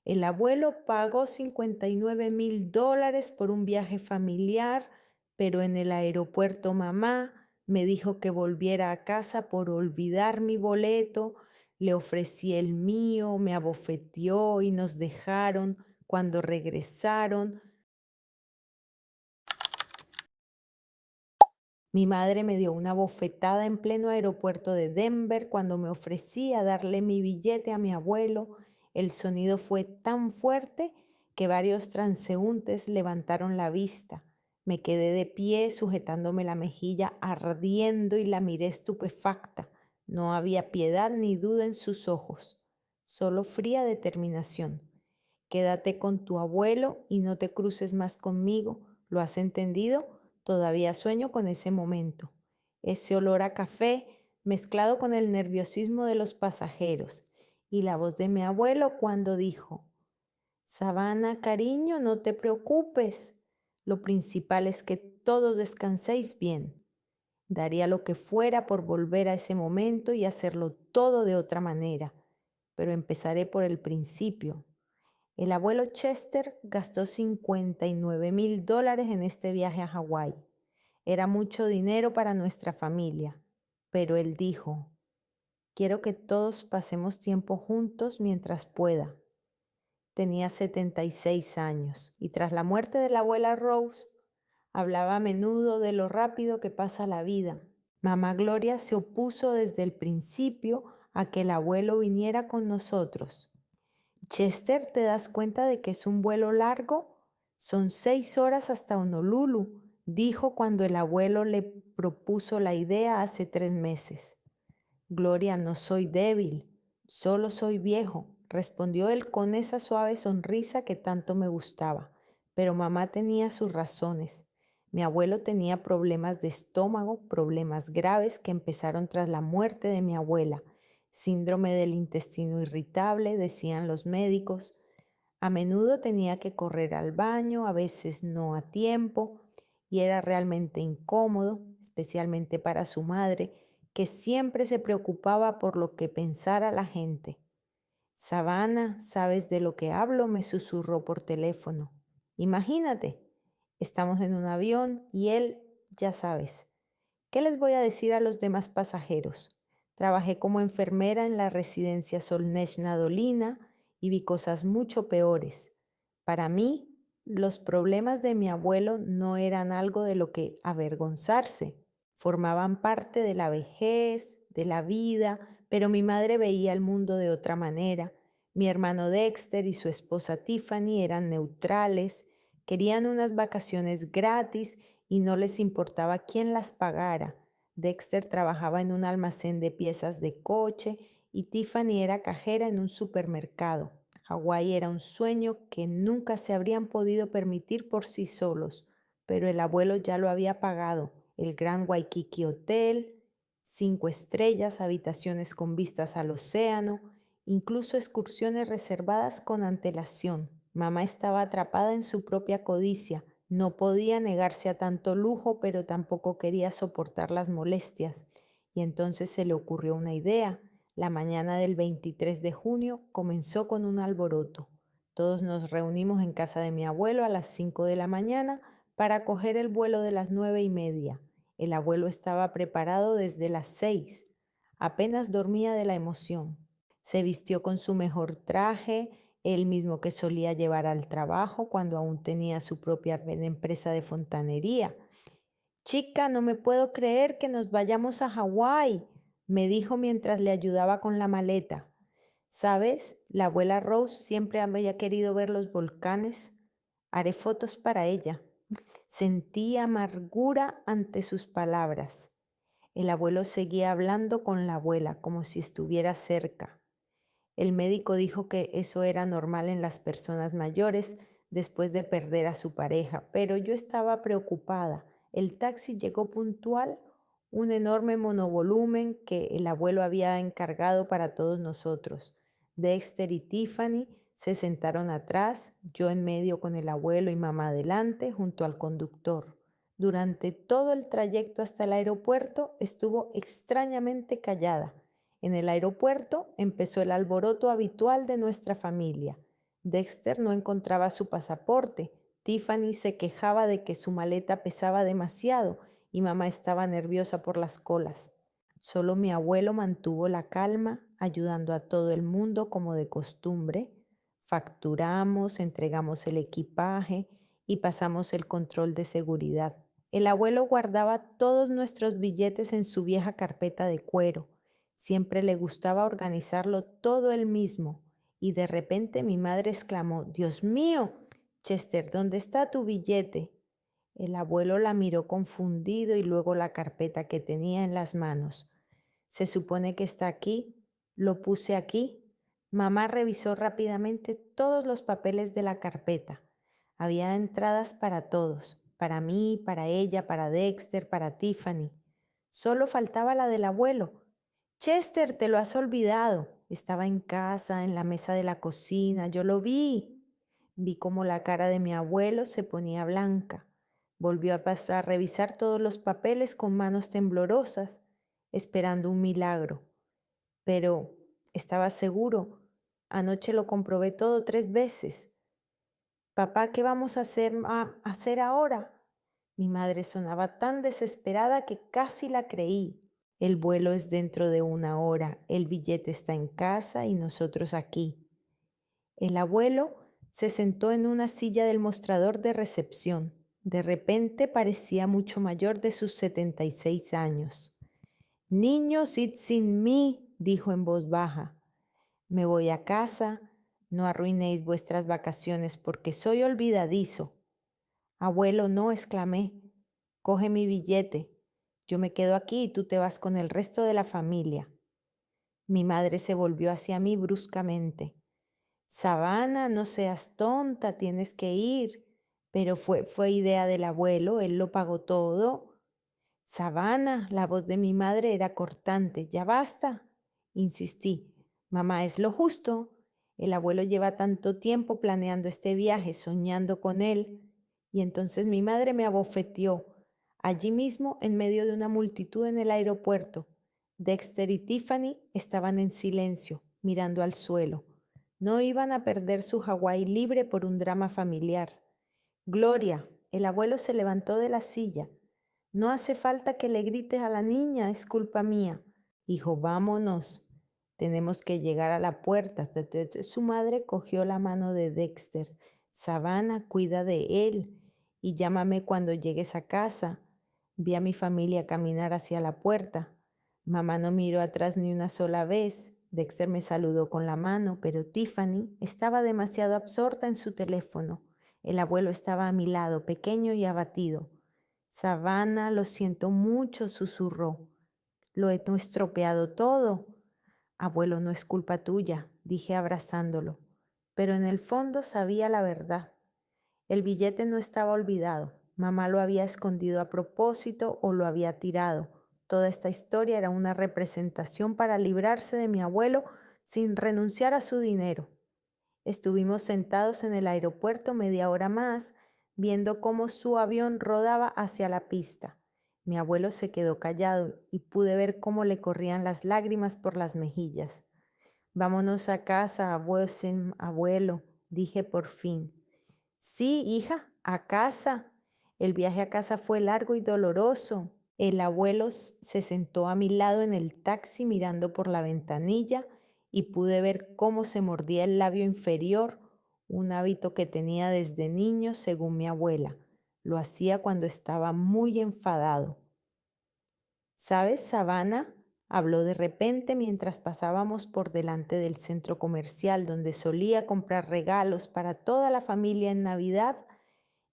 El abuelo pagó $59,000 por un viaje familiar, pero en el aeropuerto mamá me dijo que volviera a casa por olvidar mi boleto. Le ofrecí el mío, me abofeteó y nos dejaron. Cuando regresaron, mi madre me dio una bofetada en pleno aeropuerto de Denver cuando me ofrecí a darle mi billete a mi abuelo. El sonido fue tan fuerte que varios transeúntes levantaron la vista. Me quedé de pie sujetándome la mejilla ardiendo y la miré estupefacta. No había piedad ni duda en sus ojos, solo fría determinación. Quédate con tu abuelo y no te cruces más conmigo. ¿Lo has entendido? Todavía sueño con ese momento. Ese olor a café mezclado con el nerviosismo de los pasajeros y la voz de mi abuelo cuando dijo: Sabana, cariño, no te preocupes. Lo principal es que todos descanséis bien. Daría lo que fuera por volver a ese momento y hacerlo todo de otra manera, pero empezaré por el principio. El abuelo Chester gastó $59,000 en este viaje a Hawái. Era mucho dinero para nuestra familia, pero él dijo: quiero que todos pasemos tiempo juntos mientras pueda. Tenía 76 años y tras la muerte de la abuela Rose, hablaba a menudo de lo rápido que pasa la vida. Mamá Gloria se opuso desde el principio a que el abuelo viniera con nosotros. Chester, ¿te das cuenta de que es un vuelo largo? Son 6 horas hasta Honolulu, dijo cuando el abuelo le propuso la idea hace 3 meses. Gloria, no soy débil, solo soy viejo, respondió él con esa suave sonrisa que tanto me gustaba. Pero mamá tenía sus razones. Mi abuelo tenía problemas de estómago, problemas graves que empezaron tras la muerte de mi abuela. Síndrome del intestino irritable, decían los médicos. A menudo tenía que correr al baño, a veces no a tiempo, y era realmente incómodo, especialmente para su madre, que siempre se preocupaba por lo que pensara la gente. Savannah, ¿sabes de lo que hablo?, me susurró por teléfono. Imagínate, estamos en un avión y él, ya sabes. ¿Qué les voy a decir a los demás pasajeros? Trabajé como enfermera en la residencia Solnechna Dolina y vi cosas mucho peores. Para mí, los problemas de mi abuelo no eran algo de lo que avergonzarse. Formaban parte de la vejez, de la vida, pero mi madre veía el mundo de otra manera. Mi hermano Dexter y su esposa Tiffany eran neutrales, querían unas vacaciones gratis y no les importaba quién las pagara. Dexter trabajaba en un almacén de piezas de coche y Tiffany era cajera en un supermercado. Hawái era un sueño que nunca se habrían podido permitir por sí solos, pero el abuelo ya lo había pagado. El Grand Waikiki Hotel, 5 estrellas, habitaciones con vistas al océano, incluso excursiones reservadas con antelación. Mamá estaba atrapada en su propia codicia. No podía negarse a tanto lujo, pero tampoco quería soportar las molestias. Y entonces se le ocurrió una idea. La mañana del 23 de junio comenzó con un alboroto. Todos nos reunimos en casa de mi abuelo a las 5 de la mañana para coger el vuelo de las 9:30. El abuelo estaba preparado desde las 6. Apenas dormía de la emoción. Se vistió con su mejor traje, el mismo que solía llevar al trabajo cuando aún tenía su propia empresa de fontanería. Chica, no me puedo creer que nos vayamos a Hawái, me dijo mientras le ayudaba con la maleta. ¿Sabes? La abuela Rose siempre había querido ver los volcanes. Haré fotos para ella. Sentí amargura ante sus palabras. El abuelo seguía hablando con la abuela como si estuviera cerca. El médico dijo que eso era normal en las personas mayores después de perder a su pareja, pero yo estaba preocupada. El taxi llegó puntual, un enorme monovolumen que el abuelo había encargado para todos nosotros. Dexter y Tiffany se sentaron atrás, yo en medio con el abuelo y mamá adelante, junto al conductor. Durante todo el trayecto hasta el aeropuerto estuvo extrañamente callada. En el aeropuerto empezó el alboroto habitual de nuestra familia. Dexter no encontraba su pasaporte. Tiffany se quejaba de que su maleta pesaba demasiado y mamá estaba nerviosa por las colas. Solo mi abuelo mantuvo la calma, ayudando a todo el mundo como de costumbre. Facturamos, entregamos el equipaje y pasamos el control de seguridad. El abuelo guardaba todos nuestros billetes en su vieja carpeta de cuero. Siempre le gustaba organizarlo todo él mismo. Y de repente mi madre exclamó: «Dios mío, Chester, ¿dónde está tu billete?». El abuelo la miró confundido y luego la carpeta que tenía en las manos. «Se supone que está aquí. Lo puse aquí». Mamá revisó rápidamente todos los papeles de la carpeta. Había entradas para todos, para mí, para ella, para Dexter, para Tiffany. Solo faltaba la del abuelo. «Chester, te lo has olvidado». Estaba en casa, en la mesa de la cocina. Yo lo vi. Vi cómo la cara de mi abuelo se ponía blanca. Volvió a pasar a revisar todos los papeles con manos temblorosas, esperando un milagro. Pero estaba seguro. Anoche lo comprobé todo 3 veces. «Papá, ¿qué vamos a hacer ahora?». Mi madre sonaba tan desesperada que casi la creí. «El vuelo es dentro de 1 hora, el billete está en casa y nosotros aquí». El abuelo se sentó en una silla del mostrador de recepción. De repente parecía mucho mayor de sus 76 años. «Niños, id sin mí», dijo en voz baja. «Me voy a casa, no arruinéis vuestras vacaciones porque soy olvidadizo». «Abuelo, no», exclamé. «Coge mi billete. Yo me quedo aquí y tú te vas con el resto de la familia». Mi madre se volvió hacia mí bruscamente. «Savannah, no seas tonta, tienes que ir». «Pero fue idea del abuelo, él lo pagó todo». «Savannah», la voz de mi madre era cortante. «Ya basta». Insistí. «Mamá, es lo justo. El abuelo lleva tanto tiempo planeando este viaje, soñando con él». Y entonces mi madre me abofeteó, allí mismo en medio de una multitud en el aeropuerto. Dexter y Tiffany estaban en silencio, mirando al suelo. No iban a perder su Hawái libre por un drama familiar. «Gloria», el abuelo se levantó de la silla. «No hace falta que le grites a la niña, es culpa mía». «Hijo, vámonos. Tenemos que llegar a la puerta». Su madre cogió la mano de Dexter. «Savannah, cuida de él y llámame cuando llegues a casa». Vi a mi familia caminar hacia la puerta. Mamá no miró atrás ni una sola vez. Dexter me saludó con la mano, pero Tiffany estaba demasiado absorta en su teléfono. El abuelo estaba a mi lado, pequeño y abatido. «Savannah, lo siento mucho», susurró. «Lo he estropeado todo». «Abuelo, no es culpa tuya», dije abrazándolo. Pero en el fondo sabía la verdad. El billete no estaba olvidado. Mamá lo había escondido a propósito o lo había tirado. Toda esta historia era una representación para librarse de mi abuelo sin renunciar a su dinero. Estuvimos sentados en el aeropuerto media hora más, viendo cómo su avión rodaba hacia la pista. Mi abuelo se quedó callado y pude ver cómo le corrían las lágrimas por las mejillas. «Vámonos a casa, abuelo», dije por fin. «Sí, hija, a casa». El viaje a casa fue largo y doloroso. El abuelo se sentó a mi lado en el taxi mirando por la ventanilla y pude ver cómo se mordía el labio inferior, un hábito que tenía desde niño según mi abuela. Lo hacía cuando estaba muy enfadado. «¿Sabes, Savannah?», habló de repente mientras pasábamos por delante del centro comercial donde solía comprar regalos para toda la familia en Navidad.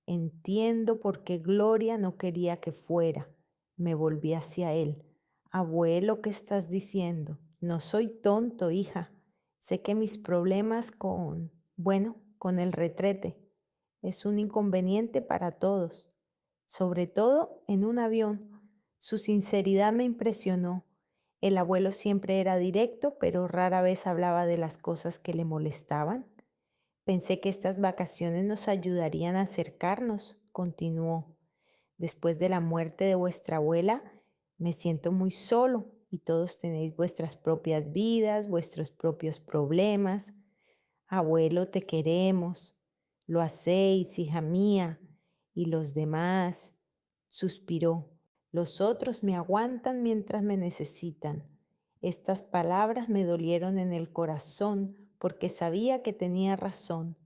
«Entiendo por qué Gloria no quería que fuera». Me volví hacia él. «Abuelo, ¿qué estás diciendo?». «No soy tonto, hija. Sé que mis problemas con el retrete, es un inconveniente para todos, sobre todo en un avión». Su sinceridad me impresionó. El abuelo siempre era directo, pero rara vez hablaba de las cosas que le molestaban. «Pensé que estas vacaciones nos ayudarían a acercarnos», continuó. «Después de la muerte de vuestra abuela, me siento muy solo y todos tenéis vuestras propias vidas, vuestros propios problemas. Abuelo, te queremos. Lo hacéis, hija mía. Y los demás, suspiró. Los otros me aguantan mientras me necesitan. Estas palabras me dolieron en el corazón porque sabía que tenía razón.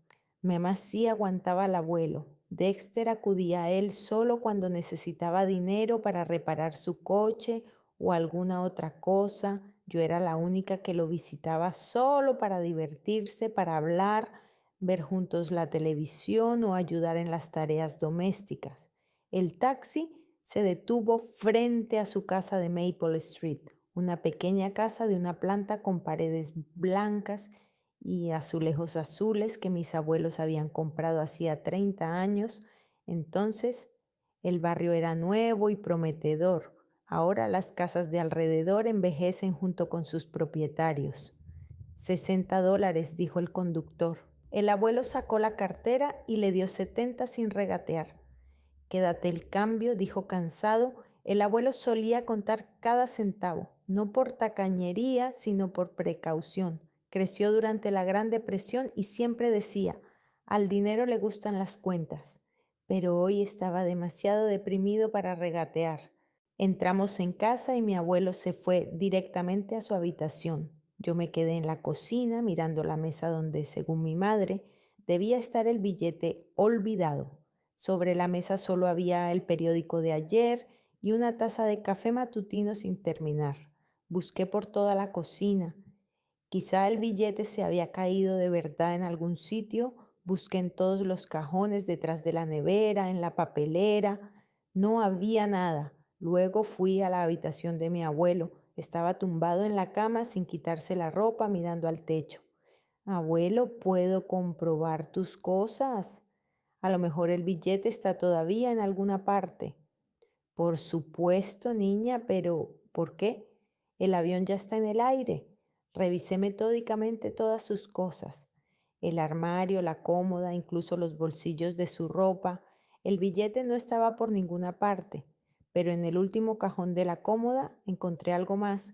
Mamá sí aguantaba al abuelo. Dexter acudía a él solo cuando necesitaba dinero para reparar su coche o alguna otra cosa. Yo era la única que lo visitaba solo para divertirse, para hablar, ver juntos la televisión o ayudar en las tareas domésticas. El taxi se detuvo frente a su casa de Maple Street, una pequeña casa de una planta con paredes blancas y azulejos azules que mis abuelos habían comprado hacía 30 años. Entonces, el barrio era nuevo y prometedor. Ahora las casas de alrededor envejecen junto con sus propietarios. $60, dijo el conductor. El abuelo sacó la cartera y le dio 70 sin regatear. Quédate el cambio, dijo cansado. El abuelo solía contar cada centavo, no por tacañería, sino por precaución. Creció durante la Gran Depresión y siempre decía, al dinero le gustan las cuentas. Pero hoy estaba demasiado deprimido para regatear. Entramos en casa y mi abuelo se fue directamente a su habitación. Yo me quedé en la cocina mirando la mesa donde, según mi madre, debía estar el billete olvidado. Sobre la mesa solo había el periódico de ayer y una taza de café matutino sin terminar. Busqué por toda la cocina. Quizá el billete se había caído de verdad en algún sitio. Busqué en todos los cajones, detrás de la nevera, en la papelera. No había nada. Luego fui a la habitación de mi abuelo. Estaba tumbado en la cama sin quitarse la ropa, mirando al techo. Abuelo, ¿puedo comprobar tus cosas? A lo mejor el billete está todavía en alguna parte. Por supuesto, niña, pero ¿por qué? El avión ya está en el aire. Revisé metódicamente todas sus cosas. El armario, la cómoda, incluso los bolsillos de su ropa. El billete no estaba por ninguna parte, pero en el último cajón de la cómoda encontré algo más,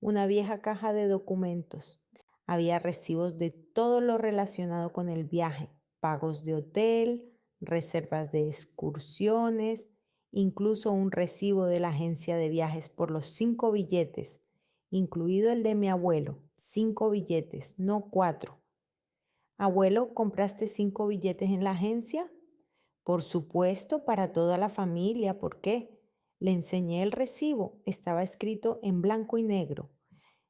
una vieja caja de documentos. Había recibos de todo lo relacionado con el viaje, pagos de hotel, reservas de excursiones, incluso un recibo de la agencia de viajes por los 5 billetes, incluido el de mi abuelo. 5 billetes, no 4. Abuelo, ¿compraste 5 billetes en la agencia? Por supuesto, para toda la familia. ¿Por qué? Le enseñé el recibo. Estaba escrito en blanco y negro.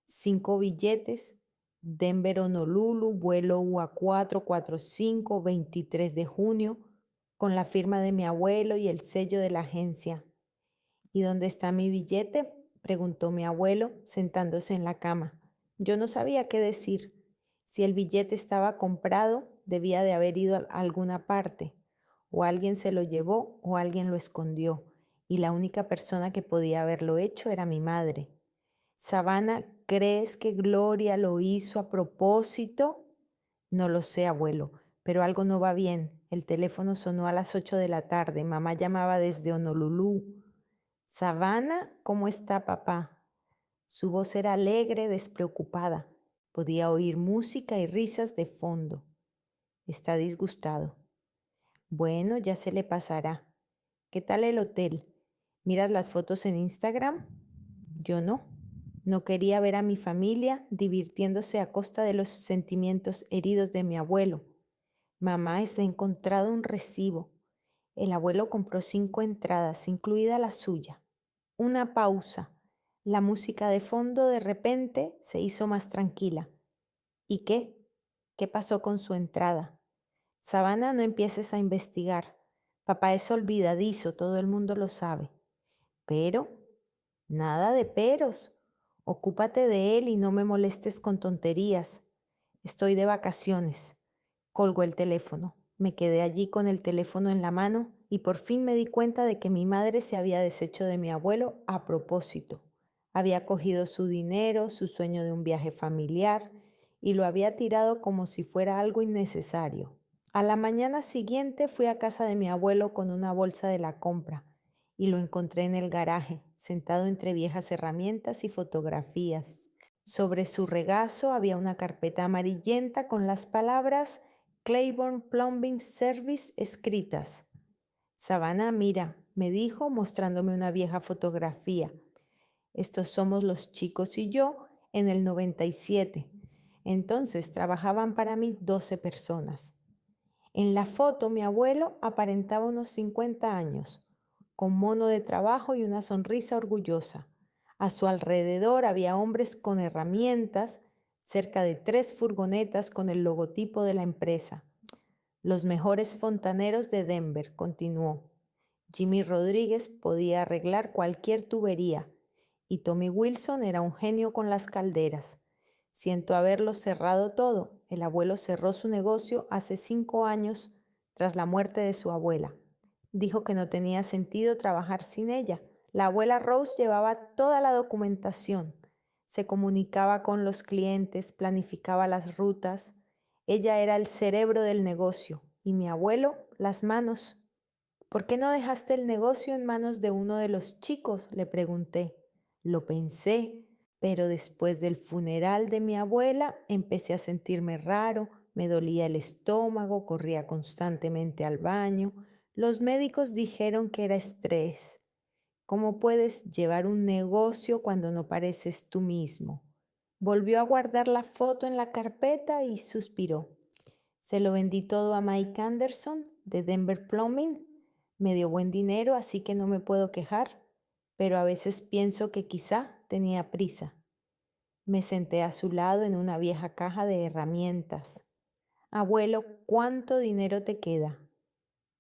5 billetes, Denver, Honolulu, vuelo UA445, 23 de junio, con la firma de mi abuelo y el sello de la agencia. ¿Y dónde está mi billete?, preguntó mi abuelo, sentándose en la cama. Yo no sabía qué decir. Si el billete estaba comprado, debía de haber ido a alguna parte. O alguien se lo llevó o alguien lo escondió. Y la única persona que podía haberlo hecho era mi madre. Savannah, ¿crees que Gloria lo hizo a propósito? No lo sé, abuelo, pero algo no va bien. El teléfono sonó a las 8 de la tarde. Mamá llamaba desde Honolulu. Savannah, ¿cómo está papá? Su voz era alegre, despreocupada. Podía oír música y risas de fondo. Está disgustado. Bueno, ya se le pasará. ¿Qué tal el hotel? ¿Miras las fotos en Instagram? Yo no. No quería ver a mi familia divirtiéndose a costa de los sentimientos heridos de mi abuelo. Mamá, se ha encontrado un recibo. El abuelo compró 5 entradas, incluida la suya. Una pausa. La música de fondo de repente se hizo más tranquila. ¿Y qué? ¿Qué pasó con su entrada? Savannah, no empieces a investigar. Papá es olvidadizo, todo el mundo lo sabe. Pero, nada de peros. Ocúpate de él y no me molestes con tonterías. Estoy de vacaciones. Colgó el teléfono. Me quedé allí con el teléfono en la mano y por fin me di cuenta de que mi madre se había deshecho de mi abuelo a propósito. Había cogido su dinero, su sueño de un viaje familiar, y lo había tirado como si fuera algo innecesario. A la mañana siguiente fui a casa de mi abuelo con una bolsa de la compra y lo encontré en el garaje, sentado entre viejas herramientas y fotografías. Sobre su regazo había una carpeta amarillenta con las palabras Claiborne Plumbing Service escritas. Savannah, mira, me dijo mostrándome una vieja fotografía. Estos somos los chicos y yo en el 97. Entonces trabajaban para mí 12 personas. En la foto mi abuelo aparentaba unos 50 años, con mono de trabajo y una sonrisa orgullosa. A su alrededor había hombres con herramientas, cerca de 3 furgonetas con el logotipo de la empresa. Los mejores fontaneros de Denver, continuó. Jimmy Rodríguez podía arreglar cualquier tubería y Tommy Wilson era un genio con las calderas. Siento haberlo cerrado todo. El abuelo cerró su negocio hace 5 años tras la muerte de su abuela. Dijo que no tenía sentido trabajar sin ella. La abuela Rose llevaba toda la documentación. Se comunicaba con los clientes, planificaba las rutas. Ella era el cerebro del negocio y mi abuelo las manos. ¿Por qué no dejaste el negocio en manos de uno de los chicos?, le pregunté. Lo pensé, pero después del funeral de mi abuela empecé a sentirme raro, me dolía el estómago, corría constantemente al baño. Los médicos dijeron que era estrés. ¿Cómo puedes llevar un negocio cuando no pareces tú mismo? Volvió a guardar la foto en la carpeta y suspiró. Se lo vendí todo a Mike Anderson de Denver Plumbing. Me dio buen dinero, así que no me puedo quejar, pero a veces pienso que quizá tenía prisa. Me senté a su lado en una vieja caja de herramientas. Abuelo, ¿cuánto dinero te queda?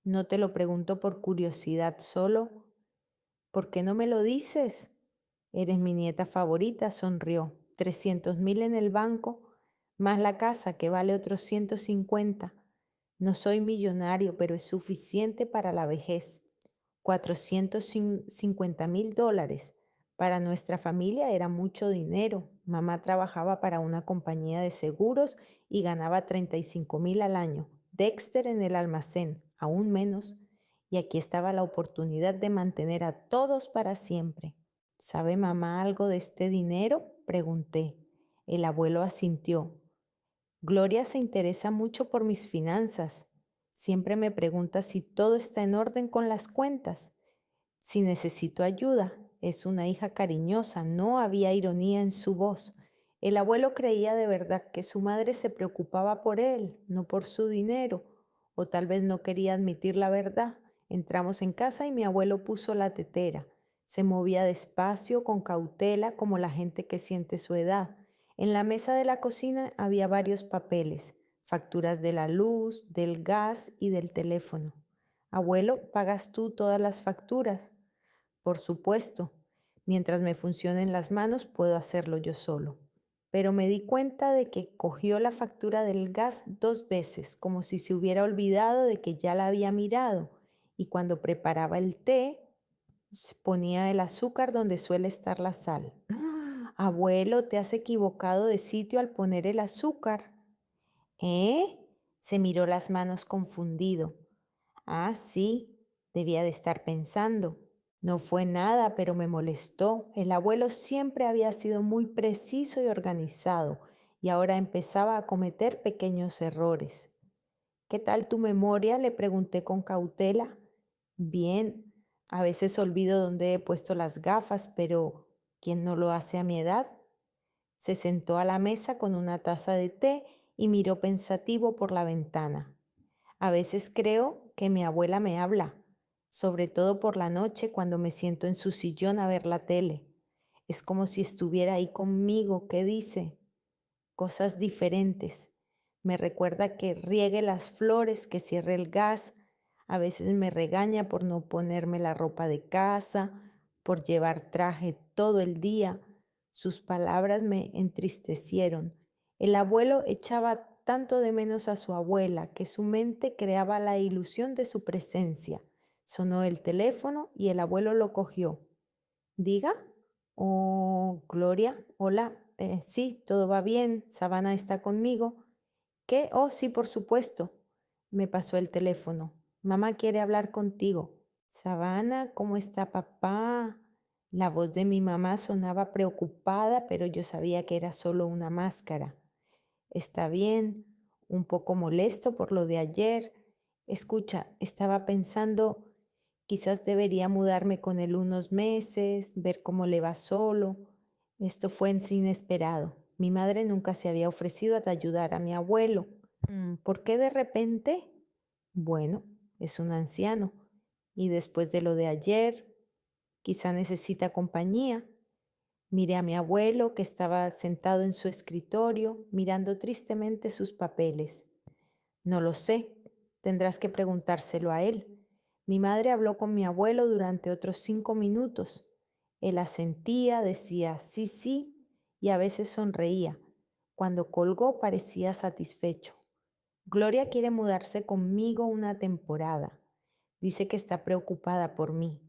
No te lo pregunto por curiosidad solo. ¿Por qué no me lo dices? Eres mi nieta favorita, sonrió. 300,000 en el banco, más la casa que vale otros 150. No soy millonario, pero es suficiente para la vejez. $450,000. Para nuestra familia era mucho dinero. Mamá trabajaba para una compañía de seguros y ganaba 35,000 al año. Dexter en el almacén, aún menos. Y aquí estaba la oportunidad de mantener a todos para siempre. ¿Sabe mamá algo de este dinero?, pregunté. El abuelo asintió. Gloria se interesa mucho por mis finanzas. Siempre me pregunta si todo está en orden con las cuentas. Si necesito ayuda, es una hija cariñosa, no había ironía en su voz. El abuelo creía de verdad que su madre se preocupaba por él, no por su dinero, o tal vez no quería admitir la verdad. Entramos en casa y mi abuelo puso la tetera. Se movía despacio, con cautela, como la gente que siente su edad. En la mesa de la cocina había varios papeles, facturas de la luz, del gas y del teléfono. Abuelo, ¿pagas tú todas las facturas? Por supuesto, mientras me funcionen las manos puedo hacerlo yo solo. Pero me di cuenta de que cogió la factura del gas 2 veces, como si se hubiera olvidado de que ya la había mirado. Y cuando preparaba el té, ponía el azúcar donde suele estar la sal. Abuelo, te has equivocado de sitio al poner el azúcar. ¿Eh? Se miró las manos confundido. Ah, sí, debía de estar pensando. No fue nada, pero me molestó. El abuelo siempre había sido muy preciso y organizado, y ahora empezaba a cometer pequeños errores. ¿Qué tal tu memoria?, le pregunté con cautela. Bien, a veces olvido dónde he puesto las gafas, pero ¿quién no lo hace a mi edad? Se sentó a la mesa con una taza de té y miró pensativo por la ventana. A veces creo que mi abuela me habla, sobre todo por la noche cuando me siento en su sillón a ver la tele. Es como si estuviera ahí conmigo. ¿Qué dice? Cosas diferentes. Me recuerda que riegue las flores, que cierre el gas. A veces me regaña por no ponerme la ropa de casa, por llevar traje todo el día. Sus palabras me entristecieron. El abuelo echaba tanto de menos a su abuela que su mente creaba la ilusión de su presencia. Sonó el teléfono y el abuelo lo cogió. ¿Diga? Oh, Gloria, hola. Sí, todo va bien. Savannah está conmigo. ¿Qué? Oh, sí, por supuesto. Me pasó el teléfono. Mamá quiere hablar contigo. Savannah, ¿cómo está papá? La voz de mi mamá sonaba preocupada, pero yo sabía que era solo una máscara. Está bien, un poco molesto por lo de ayer. Escucha, estaba pensando, quizás debería mudarme con él unos meses, ver cómo le va solo. Esto fue inesperado. Mi madre nunca se había ofrecido a ayudar a mi abuelo. ¿Por qué de repente? Bueno, es un anciano. Y después de lo de ayer, quizá necesita compañía. Miré a mi abuelo que estaba sentado en su escritorio, mirando tristemente sus papeles. No lo sé, tendrás que preguntárselo a él. Mi madre habló con mi abuelo durante otros 5 minutos. Él asentía, decía sí, sí, y a veces sonreía. Cuando colgó parecía satisfecho. Gloria quiere mudarse conmigo una temporada. Dice que está preocupada por mí.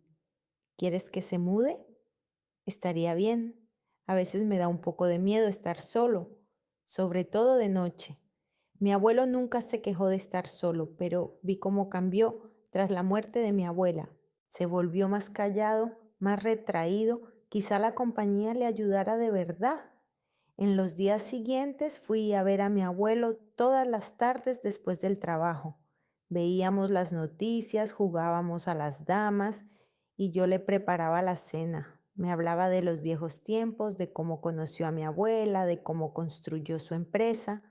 ¿Quieres que se mude? Estaría bien. A veces me da un poco de miedo estar solo, sobre todo de noche. Mi abuelo nunca se quejó de estar solo, pero vi cómo cambió tras la muerte de mi abuela. Se volvió más callado, más retraído. Quizá la compañía le ayudara de verdad. En los días siguientes fui a ver a mi abuelo todas las tardes después del trabajo. Veíamos las noticias, jugábamos a las damas y yo le preparaba la cena. Me hablaba de los viejos tiempos, de cómo conoció a mi abuela, de cómo construyó su empresa.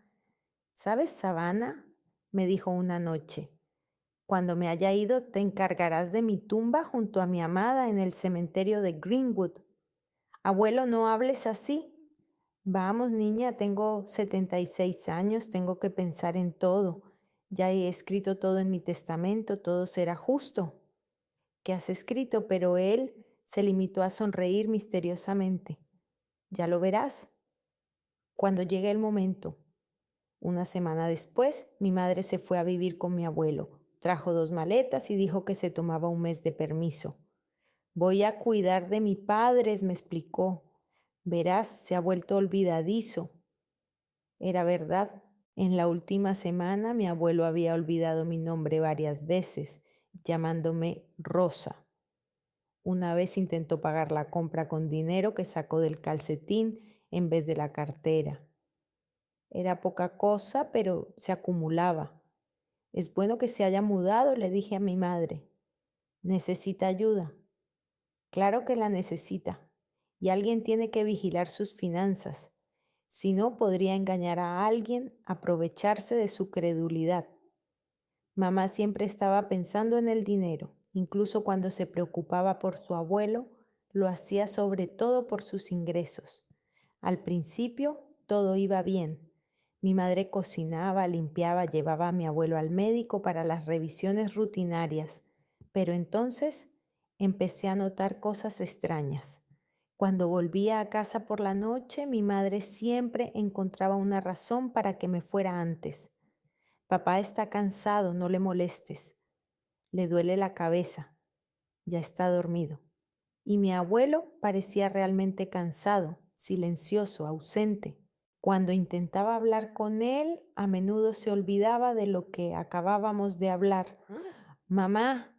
¿Sabes, Savannah? Me dijo una noche. Cuando me haya ido, te encargarás de mi tumba junto a mi amada en el cementerio de Greenwood. Abuelo, no hables así. Vamos, niña, tengo 76 años, tengo que pensar en todo. Ya he escrito todo en mi testamento, todo será justo. ¿Qué has escrito? Pero él se limitó a sonreír misteriosamente. Ya lo verás. Cuando llegue el momento. Una semana después, mi madre se fue a vivir con mi abuelo. Trajo 2 maletas y dijo que se tomaba un mes de permiso. Voy a cuidar de mi padre, me explicó. Verás, se ha vuelto olvidadizo. Era verdad. En la última semana mi abuelo había olvidado mi nombre varias veces, llamándome Rosa. Una vez intentó pagar la compra con dinero que sacó del calcetín en vez de la cartera. Era poca cosa, pero se acumulaba. Es bueno que se haya mudado, le dije a mi madre. ¿Necesita ayuda? Claro que la necesita. Y alguien tiene que vigilar sus finanzas. Si no, podría engañar a alguien, aprovecharse de su credulidad. Mamá siempre estaba pensando en el dinero, incluso cuando se preocupaba por su abuelo, lo hacía sobre todo por sus ingresos. Al principio todo iba bien. Mi madre cocinaba, limpiaba, llevaba a mi abuelo al médico para las revisiones rutinarias, pero entonces empecé a notar cosas extrañas. Cuando volvía a casa por la noche, mi madre siempre encontraba una razón para que me fuera antes. Papá está cansado, no le molestes. Le duele la cabeza, ya está dormido. Y mi abuelo parecía realmente cansado, silencioso, ausente. Cuando intentaba hablar con él, a menudo se olvidaba de lo que acabábamos de hablar. Mamá,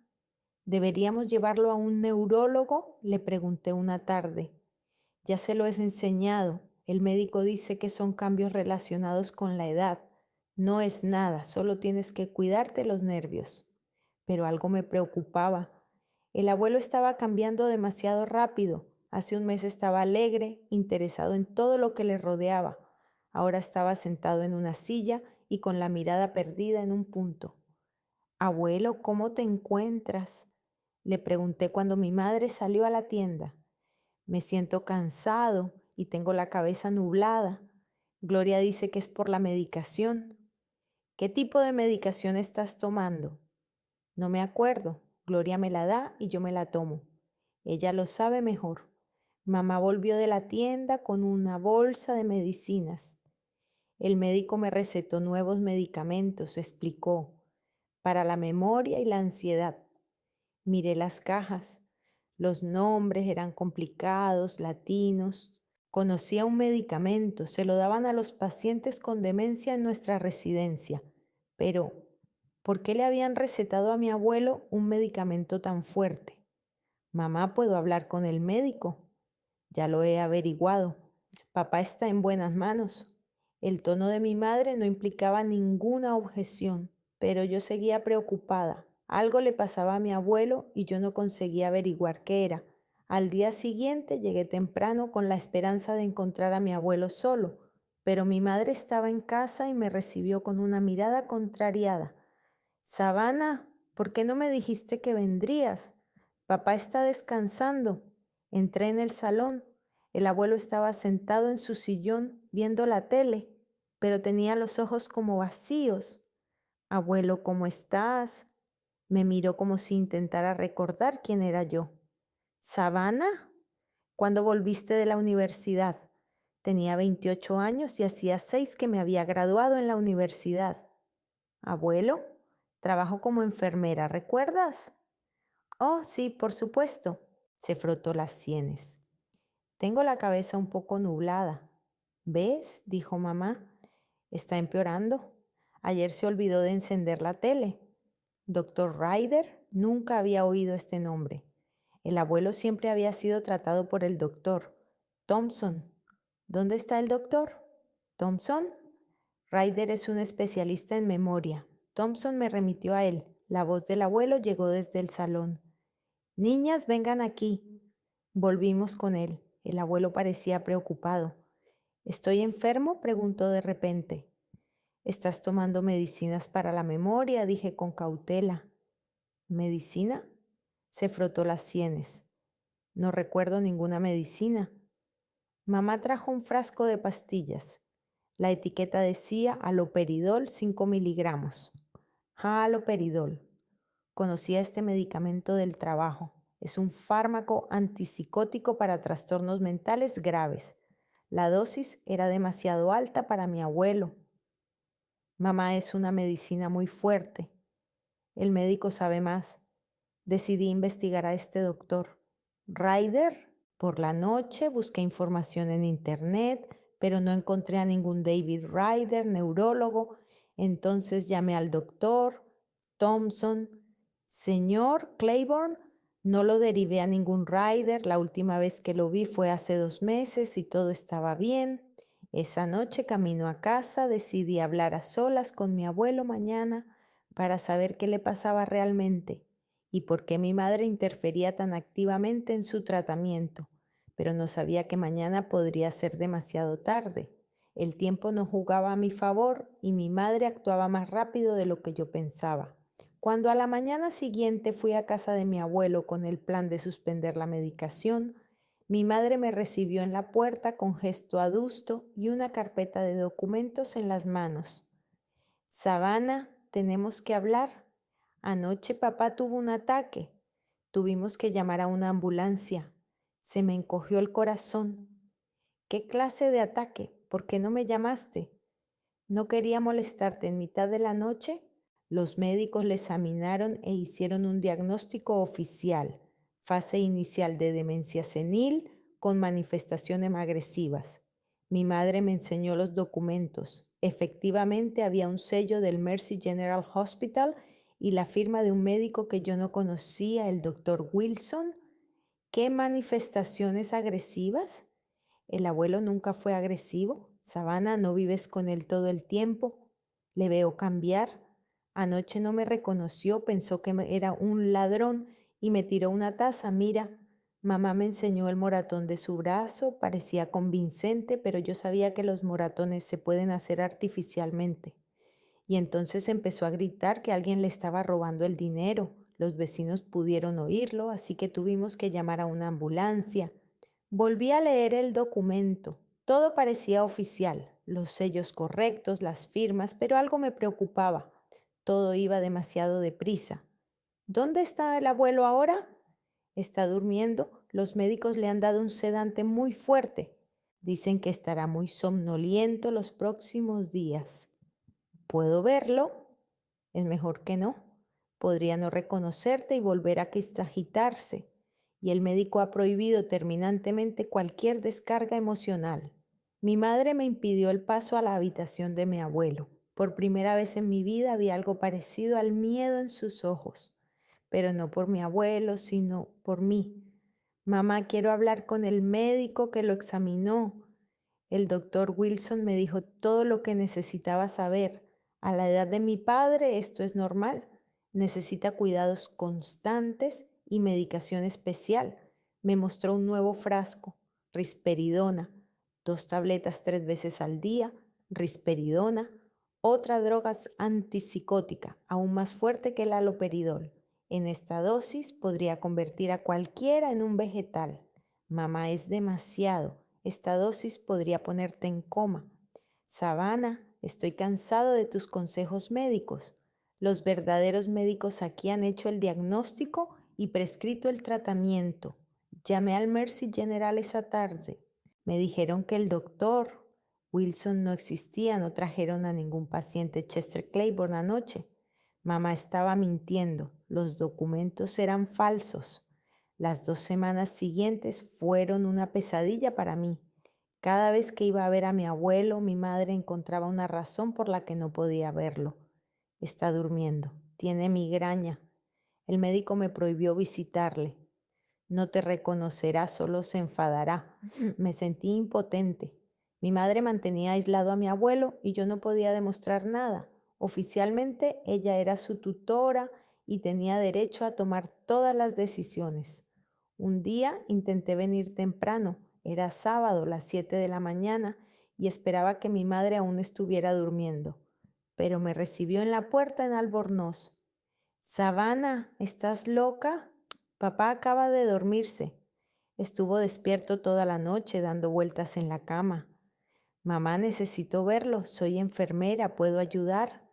¿deberíamos llevarlo a un neurólogo? Le pregunté una tarde. Ya se lo he enseñado. El médico dice que son cambios relacionados con la edad. No es nada, solo tienes que cuidarte los nervios. Pero algo me preocupaba. El abuelo estaba cambiando demasiado rápido. Hace un mes estaba alegre, interesado en todo lo que le rodeaba. Ahora estaba sentado en una silla y con la mirada perdida en un punto. Abuelo, ¿cómo te encuentras? Le pregunté cuando mi madre salió a la tienda. Me siento cansado y tengo la cabeza nublada. Gloria dice que es por la medicación. ¿Qué tipo de medicación estás tomando? No me acuerdo. Gloria me la da y yo me la tomo. Ella lo sabe mejor. Mamá volvió de la tienda con una bolsa de medicinas. El médico me recetó nuevos medicamentos, explicó, para la memoria y la ansiedad. Miré las cajas. Los nombres eran complicados, latinos. Conocía un medicamento, se lo daban a los pacientes con demencia en nuestra residencia. Pero, ¿por qué le habían recetado a mi abuelo un medicamento tan fuerte? Mamá, ¿puedo hablar con el médico? Ya lo he averiguado. Papá está en buenas manos. El tono de mi madre no implicaba ninguna objeción, pero yo seguía preocupada. Algo le pasaba a mi abuelo y yo no conseguía averiguar qué era. Al día siguiente llegué temprano con la esperanza de encontrar a mi abuelo solo, pero mi madre estaba en casa y me recibió con una mirada contrariada. Savannah, ¿por qué no me dijiste que vendrías? Papá está descansando. Entré en el salón. El abuelo estaba sentado en su sillón viendo la tele, pero tenía los ojos como vacíos. Abuelo, ¿cómo estás? Me miró como si intentara recordar quién era yo. ¿Savannah? ¿Cuándo volviste de la universidad? Tenía 28 años y hacía 6 que me había graduado en la universidad. Abuelo, trabajo como enfermera, ¿recuerdas? Oh, sí, por supuesto. Se frotó las sienes. Tengo la cabeza un poco nublada. ¿Ves? Dijo mamá. Está empeorando. Ayer se olvidó de encender la tele. Doctor Ryder, nunca había oído este nombre. El abuelo siempre había sido tratado por el doctor. Thompson. ¿Dónde está el doctor? ¿Thompson? Ryder es un especialista en memoria. Thompson me remitió a él. La voz del abuelo llegó desde el salón. Niñas, vengan aquí. Volvimos con él. El abuelo parecía preocupado. ¿Estoy enfermo?, preguntó de repente. ¿Estás tomando medicinas para la memoria?, dije con cautela. ¿Medicina? Se frotó las sienes. No recuerdo ninguna medicina. Mamá trajo un frasco de pastillas. La etiqueta decía haloperidol 5 miligramos. Haloperidol. Conocía este medicamento del trabajo. Es un fármaco antipsicótico para trastornos mentales graves. La dosis era demasiado alta para mi abuelo. Mamá, es una medicina muy fuerte. El médico sabe más. Decidí investigar a este doctor. Ryder. Por la noche busqué información en internet, pero no encontré a ningún David Ryder, neurólogo. Entonces llamé al doctor Thompson. Señor Claiborne, no lo derivé a ningún Ryder. La última vez que lo vi fue hace 2 meses y todo estaba bien. Esa noche, camino a casa, decidí hablar a solas con mi abuelo mañana para saber qué le pasaba realmente y por qué mi madre interfería tan activamente en su tratamiento, pero no sabía que mañana podría ser demasiado tarde. El tiempo no jugaba a mi favor y mi madre actuaba más rápido de lo que yo pensaba. Cuando a la mañana siguiente fui a casa de mi abuelo con el plan de suspender la medicación, mi madre me recibió en la puerta con gesto adusto y una carpeta de documentos en las manos. Savannah, tenemos que hablar. Anoche papá tuvo un ataque. Tuvimos que llamar a una ambulancia. Se me encogió el corazón. ¿Qué clase de ataque? ¿Por qué no me llamaste? No quería molestarte en mitad de la noche. Los médicos le examinaron e hicieron un diagnóstico oficial. Fase inicial de demencia senil con manifestaciones agresivas. Mi madre me enseñó los documentos. Efectivamente había un sello del Mercy General Hospital y la firma de un médico que yo no conocía, el doctor Wilson. ¿Qué manifestaciones agresivas? El abuelo nunca fue agresivo. Savannah, ¿no vives con él todo el tiempo? Le veo cambiar. Anoche no me reconoció, pensó que era un ladrón y me tiró una taza. Mira, mamá me enseñó el moratón de su brazo, parecía convincente, pero yo sabía que los moratones se pueden hacer artificialmente. Y entonces empezó a gritar que alguien le estaba robando el dinero. Los vecinos pudieron oírlo, así que tuvimos que llamar a una ambulancia. Volví a leer el documento. Todo parecía oficial, los sellos correctos, las firmas, pero algo me preocupaba. Todo iba demasiado deprisa. ¿Dónde está el abuelo ahora? Está durmiendo. Los médicos le han dado un sedante muy fuerte. Dicen que estará muy somnoliento los próximos días. ¿Puedo verlo? Es mejor que no. Podría no reconocerte y volver a agitarse. Y el médico ha prohibido terminantemente cualquier descarga emocional. Mi madre me impidió el paso a la habitación de mi abuelo. Por primera vez en mi vida vi algo parecido al miedo en sus ojos. pero no por mi abuelo, sino por mí. Mamá, quiero hablar con el médico que lo examinó. El doctor Wilson me dijo todo lo que necesitaba saber. A la edad de mi padre esto es normal. Necesita cuidados constantes y medicación especial. Me mostró un nuevo frasco, risperidona, 2 tabletas 3 veces al día, risperidona, otra droga antipsicótica, aún más fuerte que el haloperidol. En esta dosis podría convertir a cualquiera en un vegetal. Mamá, es demasiado. Esta dosis podría ponerte en coma. Savannah, estoy cansado de tus consejos médicos. Los verdaderos médicos aquí han hecho el diagnóstico y prescrito el tratamiento. Llamé al Mercy General esa tarde. Me dijeron que el doctor Wilson no existía, no trajeron a ningún paciente Chester Claiborne anoche. Mamá estaba mintiendo, los documentos eran falsos. Las 2 semanas siguientes fueron una pesadilla para mí. Cada vez que iba a ver a mi abuelo, mi madre encontraba una razón por la que no podía verlo. Está durmiendo, tiene migraña. El médico me prohibió visitarle. No te reconocerá, solo se enfadará. Me sentí impotente. Mi madre mantenía aislado a mi abuelo y yo no podía demostrar nada. Oficialmente ella era su tutora y tenía derecho a tomar todas las decisiones. Un día intenté venir temprano, era sábado, las 7 de la mañana, y esperaba que mi madre aún estuviera durmiendo. Pero me recibió en la puerta en Albornoz. Savannah, ¿estás loca? Papá acaba de dormirse. Estuvo despierto toda la noche dando vueltas en la cama. Mamá, necesito verlo. Soy enfermera, ¿puedo ayudar?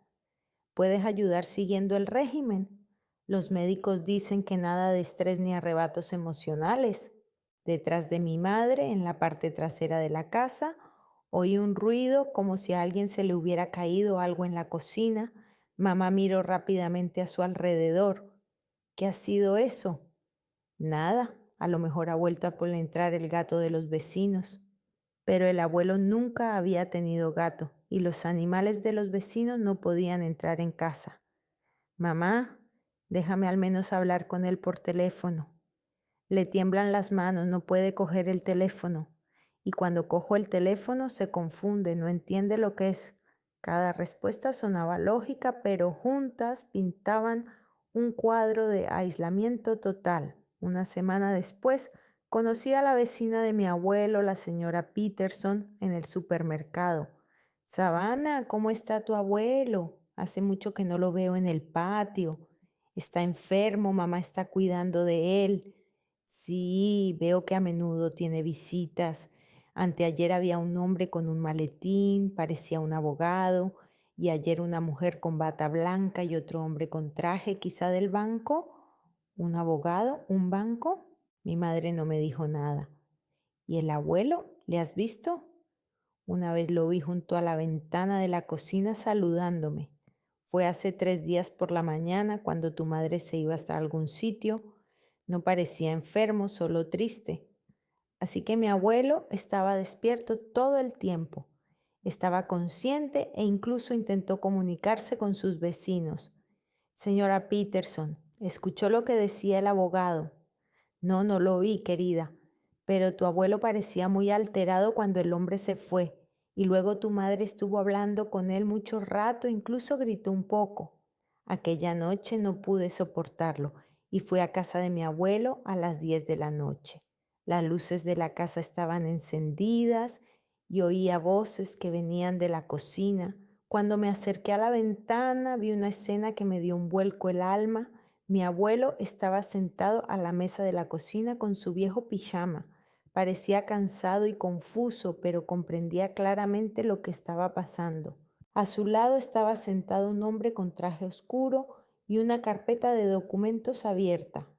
¿Puedes ayudar siguiendo el régimen? Los médicos dicen que nada de estrés ni arrebatos emocionales. Detrás de mi madre, en la parte trasera de la casa, oí un ruido como si a alguien se le hubiera caído algo en la cocina. Mamá miró rápidamente a su alrededor. ¿Qué ha sido eso? Nada, a lo mejor ha vuelto a entrar el gato de los vecinos. Pero el abuelo nunca había tenido gato y los animales de los vecinos no podían entrar en casa. Mamá, déjame al menos hablar con él por teléfono. Le tiemblan las manos, no puede coger el teléfono. Y cuando cojo el teléfono se confunde, no entiende lo que es. Cada respuesta sonaba lógica, pero juntas pintaban un cuadro de aislamiento total. Una semana después, conocí a la vecina de mi abuelo, la señora Peterson, en el supermercado. Savannah, ¿cómo está tu abuelo? Hace mucho que no lo veo en el patio. Está enfermo, mamá está cuidando de él. Sí, veo que a menudo tiene visitas. Anteayer había un hombre con un maletín, parecía un abogado, y ayer una mujer con bata blanca y otro hombre con traje, quizá del banco. ¿Un abogado? ¿Un banco? Mi madre no me dijo nada. ¿Y el abuelo? ¿Le has visto? Una vez lo vi junto a la ventana de la cocina saludándome. Fue hace 3 días por la mañana cuando tu madre se iba hasta algún sitio. No parecía enfermo, solo triste. Así que mi abuelo estaba despierto todo el tiempo. Estaba consciente e incluso intentó comunicarse con sus vecinos. Señora Peterson, ¿escuchó lo que decía el abogado? No, no lo oí, querida, pero tu abuelo parecía muy alterado cuando el hombre se fue, y luego tu madre estuvo hablando con él mucho rato, incluso gritó un poco. Aquella noche no pude soportarlo y fui a casa de mi abuelo a las 10 de la noche. Las luces de la casa estaban encendidas y oía voces que venían de la cocina. Cuando me acerqué a la ventana vi una escena que me dio un vuelco el alma. Mi abuelo estaba sentado a la mesa de la cocina con su viejo pijama. Parecía cansado y confuso, pero comprendía claramente lo que estaba pasando. A su lado estaba sentado un hombre con traje oscuro y una carpeta de documentos abierta.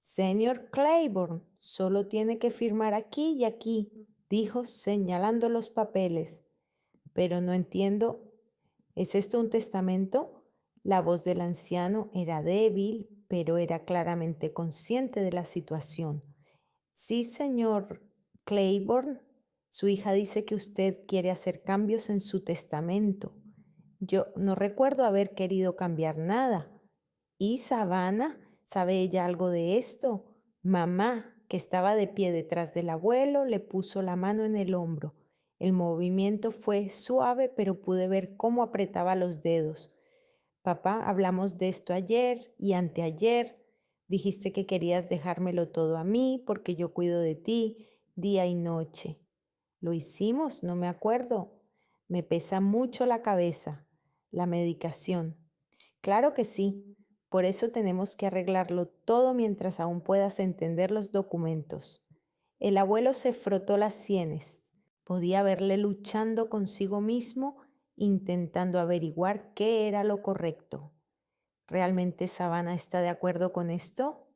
Señor Claiborne, solo tiene que firmar aquí y aquí, dijo señalando los papeles. Pero no entiendo, ¿es esto un testamento? La voz del anciano era débil, pero era claramente consciente de la situación. Sí, señor Claiborne, su hija dice que usted quiere hacer cambios en su testamento. Yo no recuerdo haber querido cambiar nada. ¿Y Savannah? ¿Sabe ella algo de esto? Mamá, que estaba de pie detrás del abuelo, le puso la mano en el hombro. El movimiento fue suave, pero pude ver cómo apretaba los dedos. Papá, hablamos de esto ayer y anteayer. Dijiste que querías dejármelo todo a mí porque yo cuido de ti día y noche. Lo hicimos, no me acuerdo. Me pesa mucho la cabeza, la medicación. Claro que sí. Por eso tenemos que arreglarlo todo mientras aún puedas entender los documentos. El abuelo se frotó las sienes. Podía verle luchando consigo mismo, intentando averiguar qué era lo correcto. ¿Realmente Savannah está de acuerdo con esto?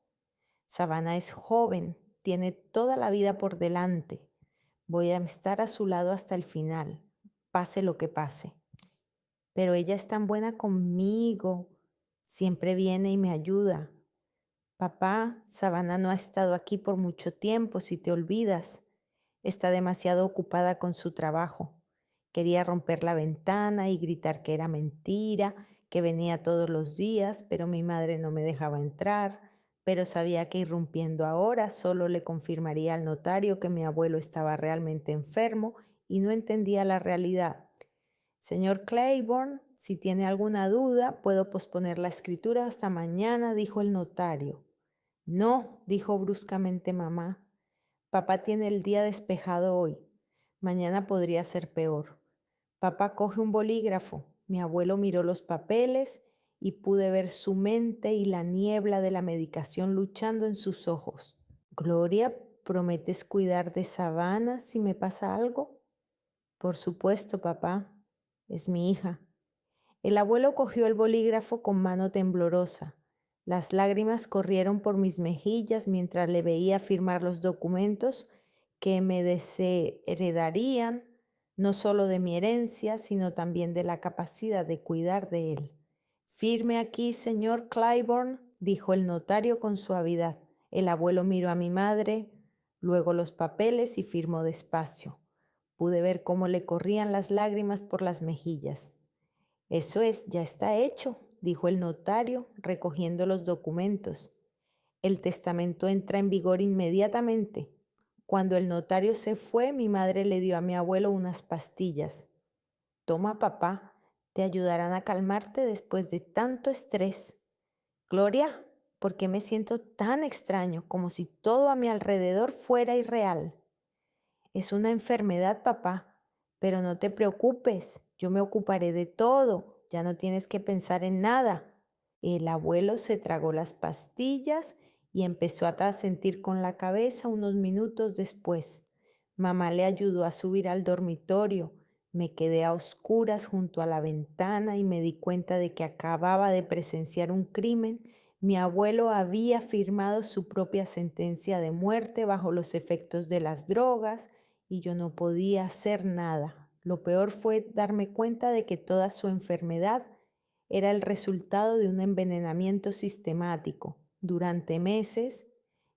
Savannah es joven, tiene toda la vida por delante. Voy a estar a su lado hasta el final, pase lo que pase. Pero ella es tan buena conmigo, siempre viene y me ayuda. Papá, Savannah no ha estado aquí por mucho tiempo, si te olvidas. Está demasiado ocupada con su trabajo. Quería romper la ventana y gritar que era mentira, que venía todos los días, pero mi madre no me dejaba entrar. Pero sabía que irrumpiendo ahora solo le confirmaría al notario que mi abuelo estaba realmente enfermo y no entendía la realidad. Señor Claiborne, si tiene alguna duda, puedo posponer la escritura hasta mañana, dijo el notario. No, dijo bruscamente mamá. Papá tiene el día despejado hoy. Mañana podría ser peor. Papá coge un bolígrafo. Mi abuelo miró los papeles y pude ver su mente y la niebla de la medicación luchando en sus ojos. Gloria, ¿prometes cuidar de Savannah si me pasa algo? Por supuesto, papá. Es mi hija. El abuelo cogió el bolígrafo con mano temblorosa. Las lágrimas corrieron por mis mejillas mientras le veía firmar los documentos que me desheredarían no solo de mi herencia, sino también de la capacidad de cuidar de él. Firme aquí, señor Claiborne, dijo el notario con suavidad. El abuelo miró a mi madre, luego los papeles y firmó despacio. Pude ver cómo le corrían las lágrimas por las mejillas. Eso es, ya está hecho, dijo el notario, recogiendo los documentos. El testamento entra en vigor inmediatamente. Cuando el notario se fue, mi madre le dio a mi abuelo unas pastillas. Toma, papá, te ayudarán a calmarte después de tanto estrés. Gloria, ¿por qué me siento tan extraño, como si todo a mi alrededor fuera irreal? Es una enfermedad, papá, pero no te preocupes, yo me ocuparé de todo, ya no tienes que pensar en nada. El abuelo se tragó las pastillas y empezó a sentir con la cabeza unos minutos después. Mamá le ayudó a subir al dormitorio. Me quedé a oscuras junto a la ventana y me di cuenta de que acababa de presenciar un crimen. Mi abuelo había firmado su propia sentencia de muerte bajo los efectos de las drogas y yo no podía hacer nada. Lo peor fue darme cuenta de que toda su enfermedad era el resultado de un envenenamiento sistemático. Durante meses,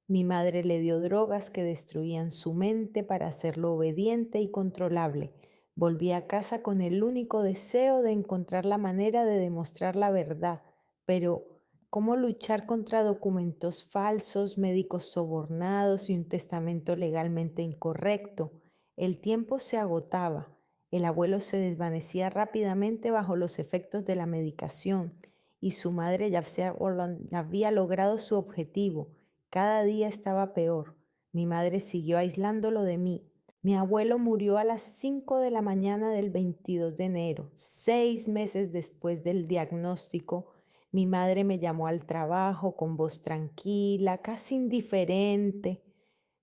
mi madre le dio drogas que destruían su mente para hacerlo obediente y controlable. Volví a casa con el único deseo de encontrar la manera de demostrar la verdad, pero ¿cómo luchar contra documentos falsos, médicos sobornados y un testamento legalmente incorrecto? El tiempo se agotaba. El abuelo se desvanecía rápidamente bajo los efectos de la medicación y su madre ya había logrado su objetivo. Cada día estaba peor. Mi madre siguió aislándolo de mí. Mi abuelo murió a las 5 de la mañana del 22 de enero, 6 meses después del diagnóstico. Mi madre me llamó al trabajo con voz tranquila, casi indiferente.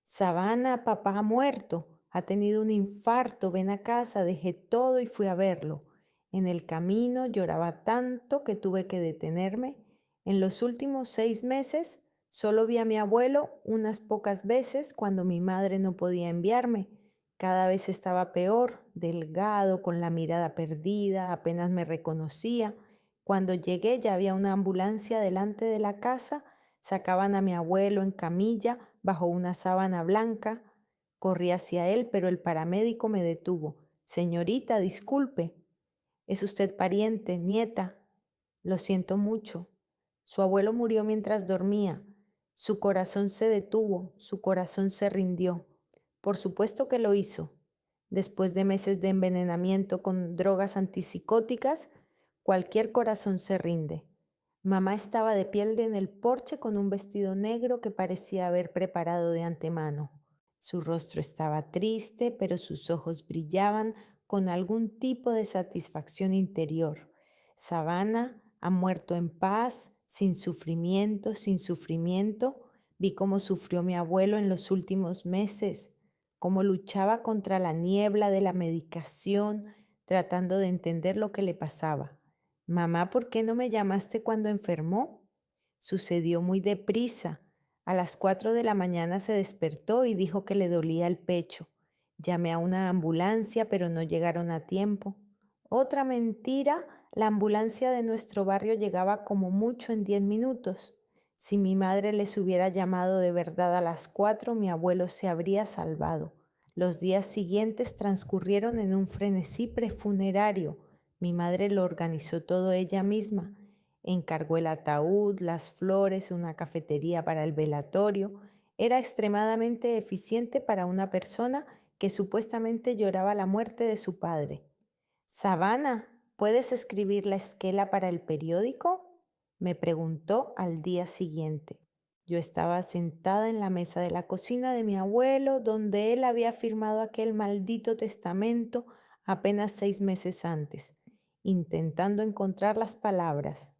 Savannah, papá ha muerto, ha tenido un infarto, ven a casa, dejé todo y fui a verlo. En el camino lloraba tanto que tuve que detenerme. En los últimos 6 meses solo vi a mi abuelo unas pocas veces cuando mi madre no podía enviarme. Cada vez estaba peor, delgado, con la mirada perdida, apenas me reconocía. Cuando llegué ya había una ambulancia delante de la casa, sacaban a mi abuelo en camilla bajo una sábana blanca. Corrí hacia él, pero el paramédico me detuvo. Señorita, disculpe. ¿Es usted pariente, nieta? Lo siento mucho. Su abuelo murió mientras dormía. Su corazón se detuvo, su corazón se rindió. Por supuesto que lo hizo. Después de meses de envenenamiento con drogas antipsicóticas, cualquier corazón se rinde. Mamá estaba de pie en el porche con un vestido negro que parecía haber preparado de antemano. Su rostro estaba triste, pero sus ojos brillaban con algún tipo de satisfacción interior. Savannah ha muerto en paz, sin sufrimiento, sin sufrimiento. Vi cómo sufrió mi abuelo en los últimos meses, cómo luchaba contra la niebla de la medicación, tratando de entender lo que le pasaba. Mamá, ¿por qué no me llamaste cuando enfermó? Sucedió muy deprisa. A las 4 de la mañana se despertó y dijo que le dolía el pecho. Llamé a una ambulancia, pero no llegaron a tiempo. Otra mentira, la ambulancia de nuestro barrio llegaba como mucho en 10 minutos. Si mi madre les hubiera llamado de verdad a las 4, mi abuelo se habría salvado. Los días siguientes transcurrieron en un frenesí prefunerario. Mi madre lo organizó todo ella misma. Encargó el ataúd, las flores, una cafetería para el velatorio. Era extremadamente eficiente para una persona que supuestamente lloraba la muerte de su padre. Savannah, ¿puedes escribir la esquela para el periódico? Me preguntó al día siguiente. Yo estaba sentada en la mesa de la cocina de mi abuelo, donde él había firmado aquel maldito testamento apenas 6 meses antes, intentando encontrar las palabras.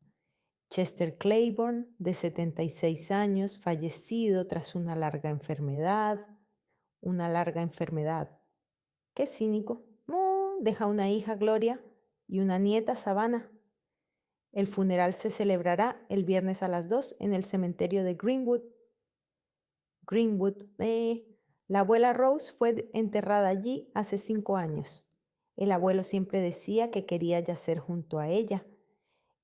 Chester Claiborne, de 76 años, fallecido tras una larga enfermedad. Una larga enfermedad. Qué cínico. No, deja una hija, Gloria, y una nieta, Savannah. El funeral se celebrará el viernes a las 2 en el cementerio de Greenwood. Greenwood. La abuela Rose fue enterrada allí hace 5 años. El abuelo siempre decía que quería yacer junto a ella.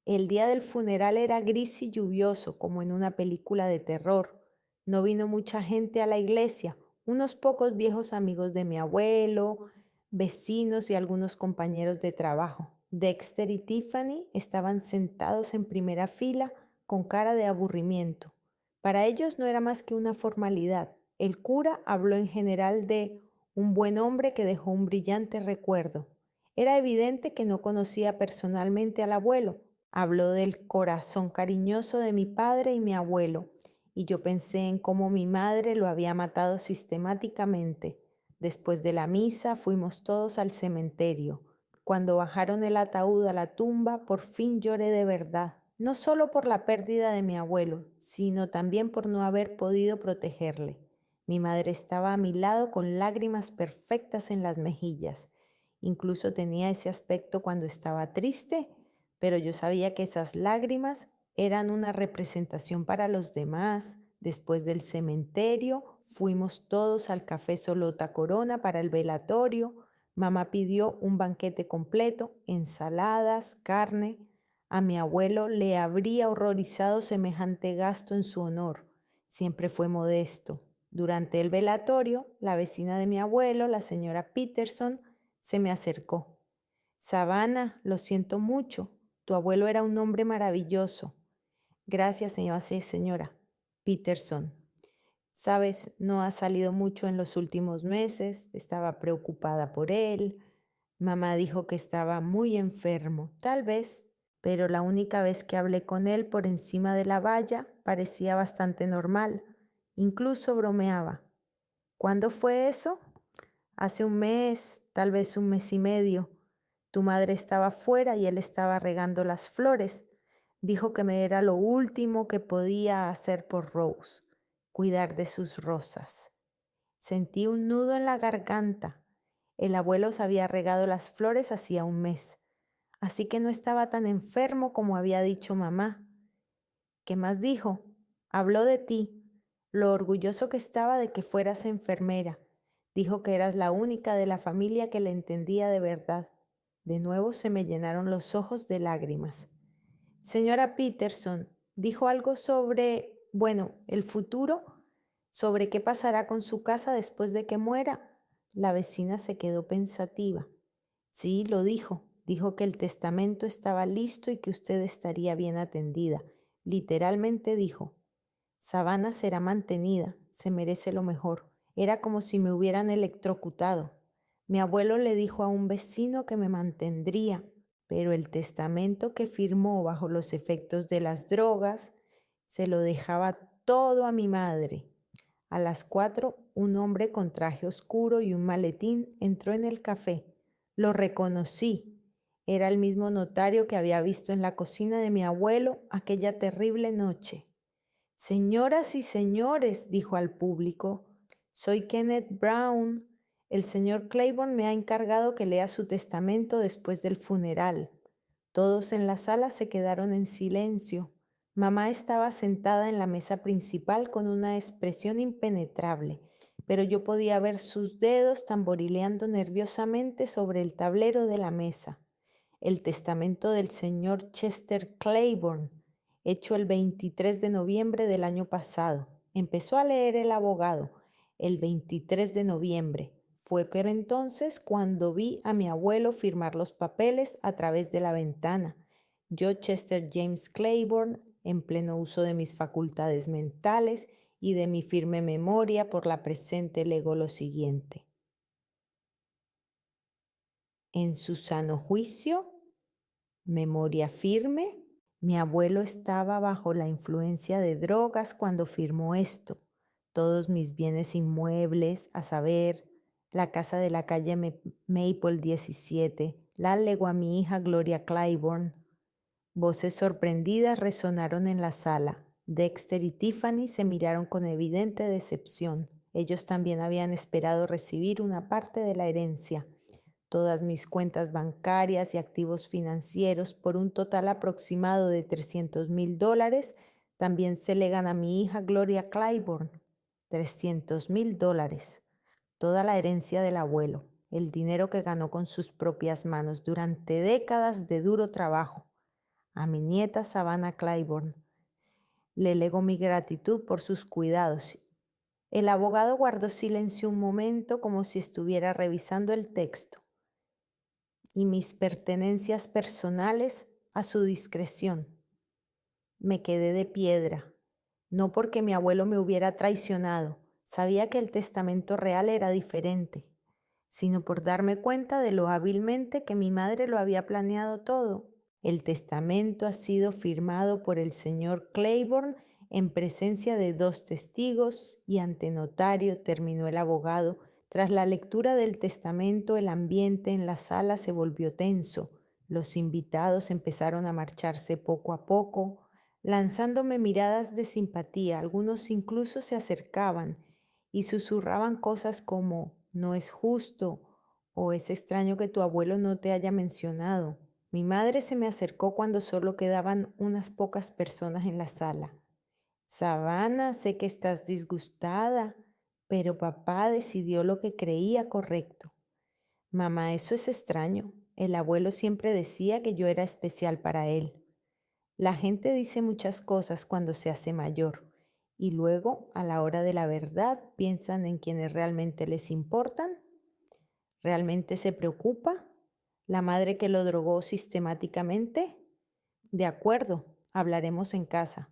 El día del funeral era gris y lluvioso, como en una película de terror. No vino mucha gente a la iglesia, unos pocos viejos amigos de mi abuelo, vecinos y algunos compañeros de trabajo. Dexter y Tiffany estaban sentados en primera fila con cara de aburrimiento. Para ellos no era más que una formalidad. El cura habló en general de un buen hombre que dejó un brillante recuerdo. Era evidente que no conocía personalmente al abuelo. Habló del corazón cariñoso de mi padre y mi abuelo, y yo pensé en cómo mi madre lo había matado sistemáticamente. Después de la misa fuimos todos al cementerio. Cuando bajaron el ataúd a la tumba, por fin lloré de verdad, no solo por la pérdida de mi abuelo, sino también por no haber podido protegerle. Mi madre estaba a mi lado con lágrimas perfectas en las mejillas. Incluso tenía ese aspecto cuando estaba triste, pero yo sabía que esas lágrimas eran una representación para los demás. Después del cementerio, fuimos todos al Café Solota Corona para el velatorio. Mamá pidió un banquete completo, ensaladas, carne. A mi abuelo le habría horrorizado semejante gasto en su honor. Siempre fue modesto. Durante el velatorio, la vecina de mi abuelo, la señora Peterson, se me acercó. Savannah, lo siento mucho. Tu abuelo era un hombre maravilloso. Gracias, señora Peterson. Sabes, no ha salido mucho en los últimos meses. Estaba preocupada por él. Mamá dijo que estaba muy enfermo, tal vez, pero la única vez que hablé con él por encima de la valla parecía bastante normal. Incluso bromeaba. ¿Cuándo fue eso? Hace un mes, tal vez un mes y medio. Tu madre estaba fuera y él estaba regando las flores. Dijo que me era lo último que podía hacer por Rose, cuidar de sus rosas. Sentí un nudo en la garganta. El abuelo se había regado las flores hacía un mes, así que no estaba tan enfermo como había dicho mamá. ¿Qué más dijo? Habló de ti, lo orgulloso que estaba de que fueras enfermera. Dijo que eras la única de la familia que le entendía de verdad. De nuevo se me llenaron los ojos de lágrimas. Señora Peterson, dijo algo sobre, el futuro, sobre qué pasará con su casa después de que muera. La vecina se quedó pensativa. Sí, lo dijo. Dijo que el testamento estaba listo y que usted estaría bien atendida, Literalmente dijo: Savannah será mantenida, se merece lo mejor. Era como si me hubieran electrocutado. Mi abuelo le dijo a un vecino que me mantendría, pero el testamento que firmó bajo los efectos de las drogas se lo dejaba todo a mi madre. A las 4, un hombre con traje oscuro y un maletín entró en el café. Lo reconocí. Era el mismo notario que había visto en la cocina de mi abuelo aquella terrible noche. Señoras y señores, dijo al público, soy Kenneth Brown. El señor Claiborne me ha encargado que lea su testamento después del funeral. Todos en la sala se quedaron en silencio. Mamá estaba sentada en la mesa principal con una expresión impenetrable, pero yo podía ver sus dedos tamborileando nerviosamente sobre el tablero de la mesa. El testamento del señor Chester Claiborne, hecho el 23 de noviembre del año pasado. Empezó a leer el abogado el 23 de noviembre. Fue por entonces cuando vi a mi abuelo firmar los papeles a través de la ventana. Yo, Chester James Claiborne, en pleno uso de mis facultades mentales y de mi firme memoria por la presente, lego lo siguiente. En su sano juicio, memoria firme, mi abuelo estaba bajo la influencia de drogas cuando firmó esto. Todos mis bienes inmuebles, a saber, la casa de la calle Maple 17, la legó a mi hija Gloria Claiborne. Voces sorprendidas resonaron en la sala. Dexter y Tiffany se miraron con evidente decepción. Ellos también habían esperado recibir una parte de la herencia. Todas mis cuentas bancarias y activos financieros por un total aproximado de $300,000 también se legan a mi hija Gloria Claiborne. $300,000. Toda la herencia del abuelo, el dinero que ganó con sus propias manos durante décadas de duro trabajo. A mi nieta Savannah Claiborne le lego mi gratitud por sus cuidados. El abogado guardó silencio un momento como si estuviera revisando el texto. Y mis pertenencias personales a su discreción. Me quedé de piedra, no porque mi abuelo me hubiera traicionado, sabía que el testamento real era diferente, sino por darme cuenta de lo hábilmente que mi madre lo había planeado todo. El testamento ha sido firmado por el señor Claiborne en presencia de 2 testigos y ante notario, terminó el abogado. Tras la lectura del testamento, el ambiente en la sala se volvió tenso. Los invitados empezaron a marcharse poco a poco, lanzándome miradas de simpatía. Algunos incluso se acercaban y susurraban cosas como «no es justo» o «es extraño que tu abuelo no te haya mencionado». Mi madre se me acercó cuando solo quedaban unas pocas personas en la sala. Savannah, sé que estás disgustada, pero papá decidió lo que creía correcto. Mamá, eso es extraño. El abuelo siempre decía que yo era especial para él. La gente dice muchas cosas cuando se hace mayor y luego, a la hora de la verdad, piensan en quienes realmente les importan. ¿Realmente se preocupa? ¿La madre que lo drogó sistemáticamente? De acuerdo, hablaremos en casa,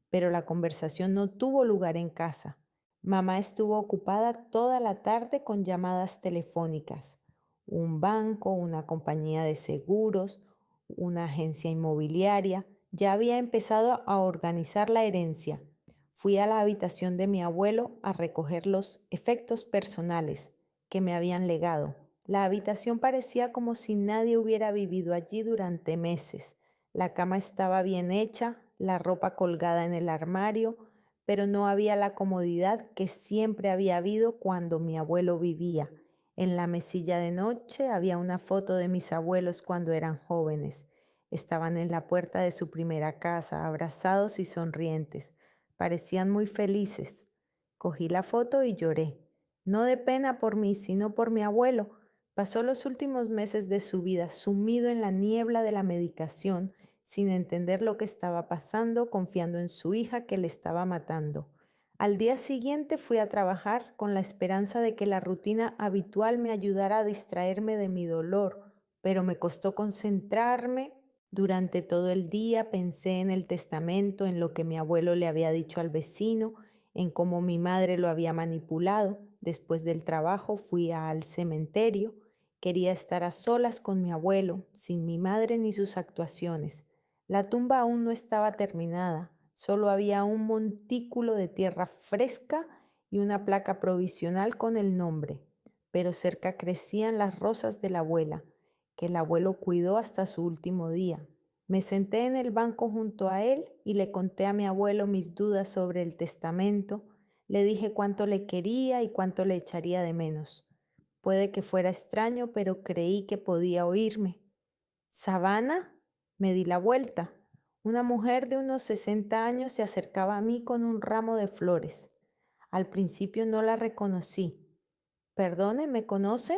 pero la conversación no tuvo lugar en casa. Mamá estuvo ocupada toda la tarde con llamadas telefónicas. Un banco, una compañía de seguros, una agencia inmobiliaria. Ya había empezado a organizar la herencia. Fui a la habitación de mi abuelo a recoger los efectos personales que me habían legado. La habitación parecía como si nadie hubiera vivido allí durante meses. La cama estaba bien hecha, la ropa colgada en el armario, pero no había la comodidad que siempre había habido cuando mi abuelo vivía. En la mesilla de noche había una foto de mis abuelos cuando eran jóvenes. Estaban en la puerta de su primera casa, abrazados y sonrientes. Parecían muy felices. Cogí la foto y lloré. No de pena por mí, sino por mi abuelo. Pasó los últimos meses de su vida sumido en la niebla de la medicación, sin entender lo que estaba pasando, confiando en su hija que le estaba matando. Al día siguiente fui a trabajar con la esperanza de que la rutina habitual me ayudara a distraerme de mi dolor, pero me costó concentrarme. Durante todo el día pensé en el testamento, en lo que mi abuelo le había dicho al vecino, en cómo mi madre lo había manipulado. Después del trabajo fui al cementerio. Quería estar a solas con mi abuelo, sin mi madre ni sus actuaciones. La tumba aún no estaba terminada, solo había un montículo de tierra fresca y una placa provisional con el nombre, pero cerca crecían las rosas de la abuela, que el abuelo cuidó hasta su último día. Me senté en el banco junto a él y le conté a mi abuelo mis dudas sobre el testamento. Le dije cuánto le quería y cuánto le echaría de menos. Puede que fuera extraño, pero creí que podía oírme. ¿Savannah? Me di la vuelta. Una mujer de unos 60 años se acercaba a mí con un ramo de flores. Al principio no la reconocí. Perdone, ¿me conoce?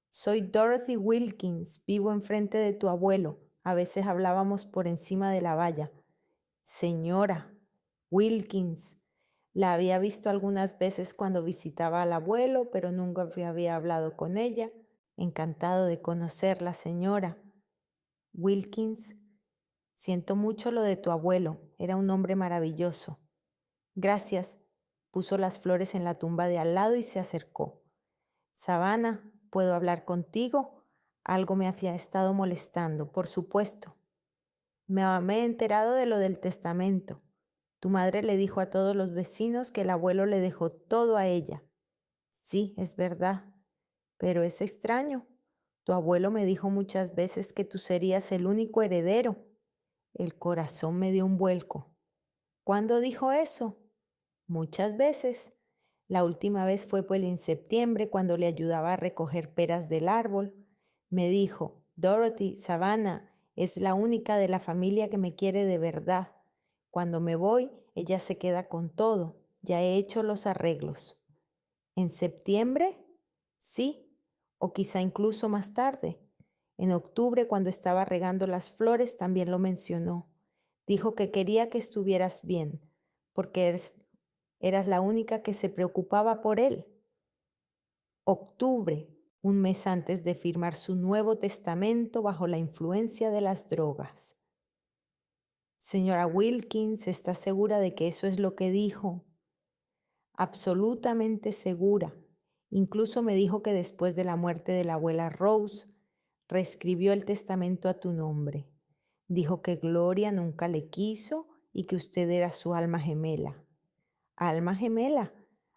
Soy Dorothy Wilkins, vivo enfrente de tu abuelo. A veces hablábamos por encima de la valla. Señora Wilkins, la había visto algunas veces cuando visitaba al abuelo, pero nunca había hablado con ella. Encantado de conocerla, señora. Wilkins, siento mucho lo de tu abuelo. Era un hombre maravilloso. Gracias. Puso las flores en la tumba de al lado y se acercó. Savannah, ¿puedo hablar contigo? Algo me había estado molestando, por supuesto. Me he enterado de lo del testamento. Tu madre le dijo a todos los vecinos que el abuelo le dejó todo a ella. Sí, es verdad, pero es extraño. Tu abuelo me dijo muchas veces que tú serías el único heredero. El corazón me dio un vuelco. ¿Cuándo dijo eso? Muchas veces. La última vez fue pues en septiembre cuando le ayudaba a recoger peras del árbol. Me dijo, Dorothy, Savannah, es la única de la familia que me quiere de verdad. Cuando me voy, ella se queda con todo. Ya he hecho los arreglos. ¿En septiembre? Sí, o quizá incluso más tarde. En octubre, cuando estaba regando las flores, también lo mencionó. Dijo que quería que estuvieras bien, porque eras la única que se preocupaba por él. Octubre, un mes antes de firmar su Nuevo Testamento bajo la influencia de las drogas. Señora Wilkins, ¿está segura de que eso es lo que dijo? Absolutamente segura. Incluso me dijo que después de la muerte de la abuela Rose, reescribió el testamento a tu nombre. Dijo que Gloria nunca le quiso y que usted era su alma gemela. Alma gemela,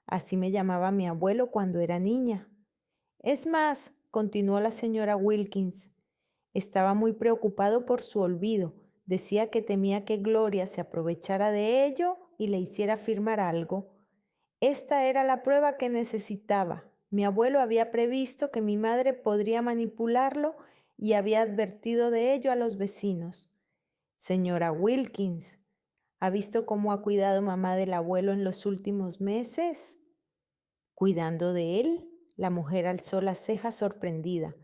así me llamaba mi abuelo cuando era niña. Es más, continuó la señora Wilkins, estaba muy preocupado por su olvido. Decía que temía que Gloria se aprovechara de ello y le hiciera firmar algo. Esta era la prueba que necesitaba. Mi abuelo había previsto que mi madre podría manipularlo y había advertido de ello a los vecinos. Señora Wilkins, ¿ha visto cómo ha cuidado mamá del abuelo en los últimos meses? ¿Cuidando de él? La mujer alzó las cejas sorprendida.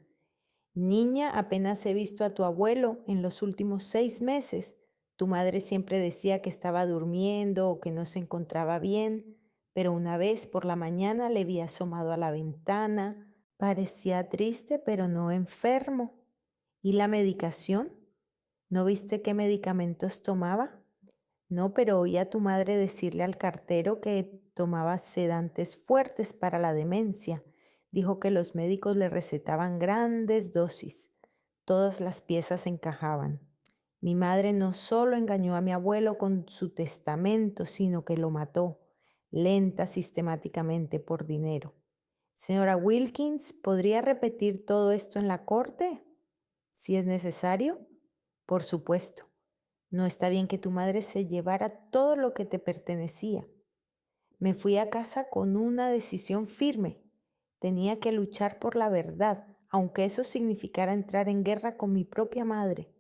Niña, apenas he visto a tu abuelo en los últimos 6 meses. Tu madre siempre decía que estaba durmiendo o que no se encontraba bien, pero una vez por la mañana le vi asomado a la ventana. Parecía triste, pero no enfermo. ¿Y la medicación? ¿No viste qué medicamentos tomaba? No, pero oí a tu madre decirle al cartero que tomaba sedantes fuertes para la demencia. Dijo que los médicos le recetaban grandes dosis. Todas las piezas encajaban. Mi madre no solo engañó a mi abuelo con su testamento, sino que lo mató, lenta, sistemáticamente, por dinero. Señora Wilkins, ¿podría repetir todo esto en la corte? Si es necesario. Por supuesto. No está bien que tu madre se llevara todo lo que te pertenecía. Me fui a casa con una decisión firme. Tenía que luchar por la verdad, aunque eso significara entrar en guerra con mi propia madre.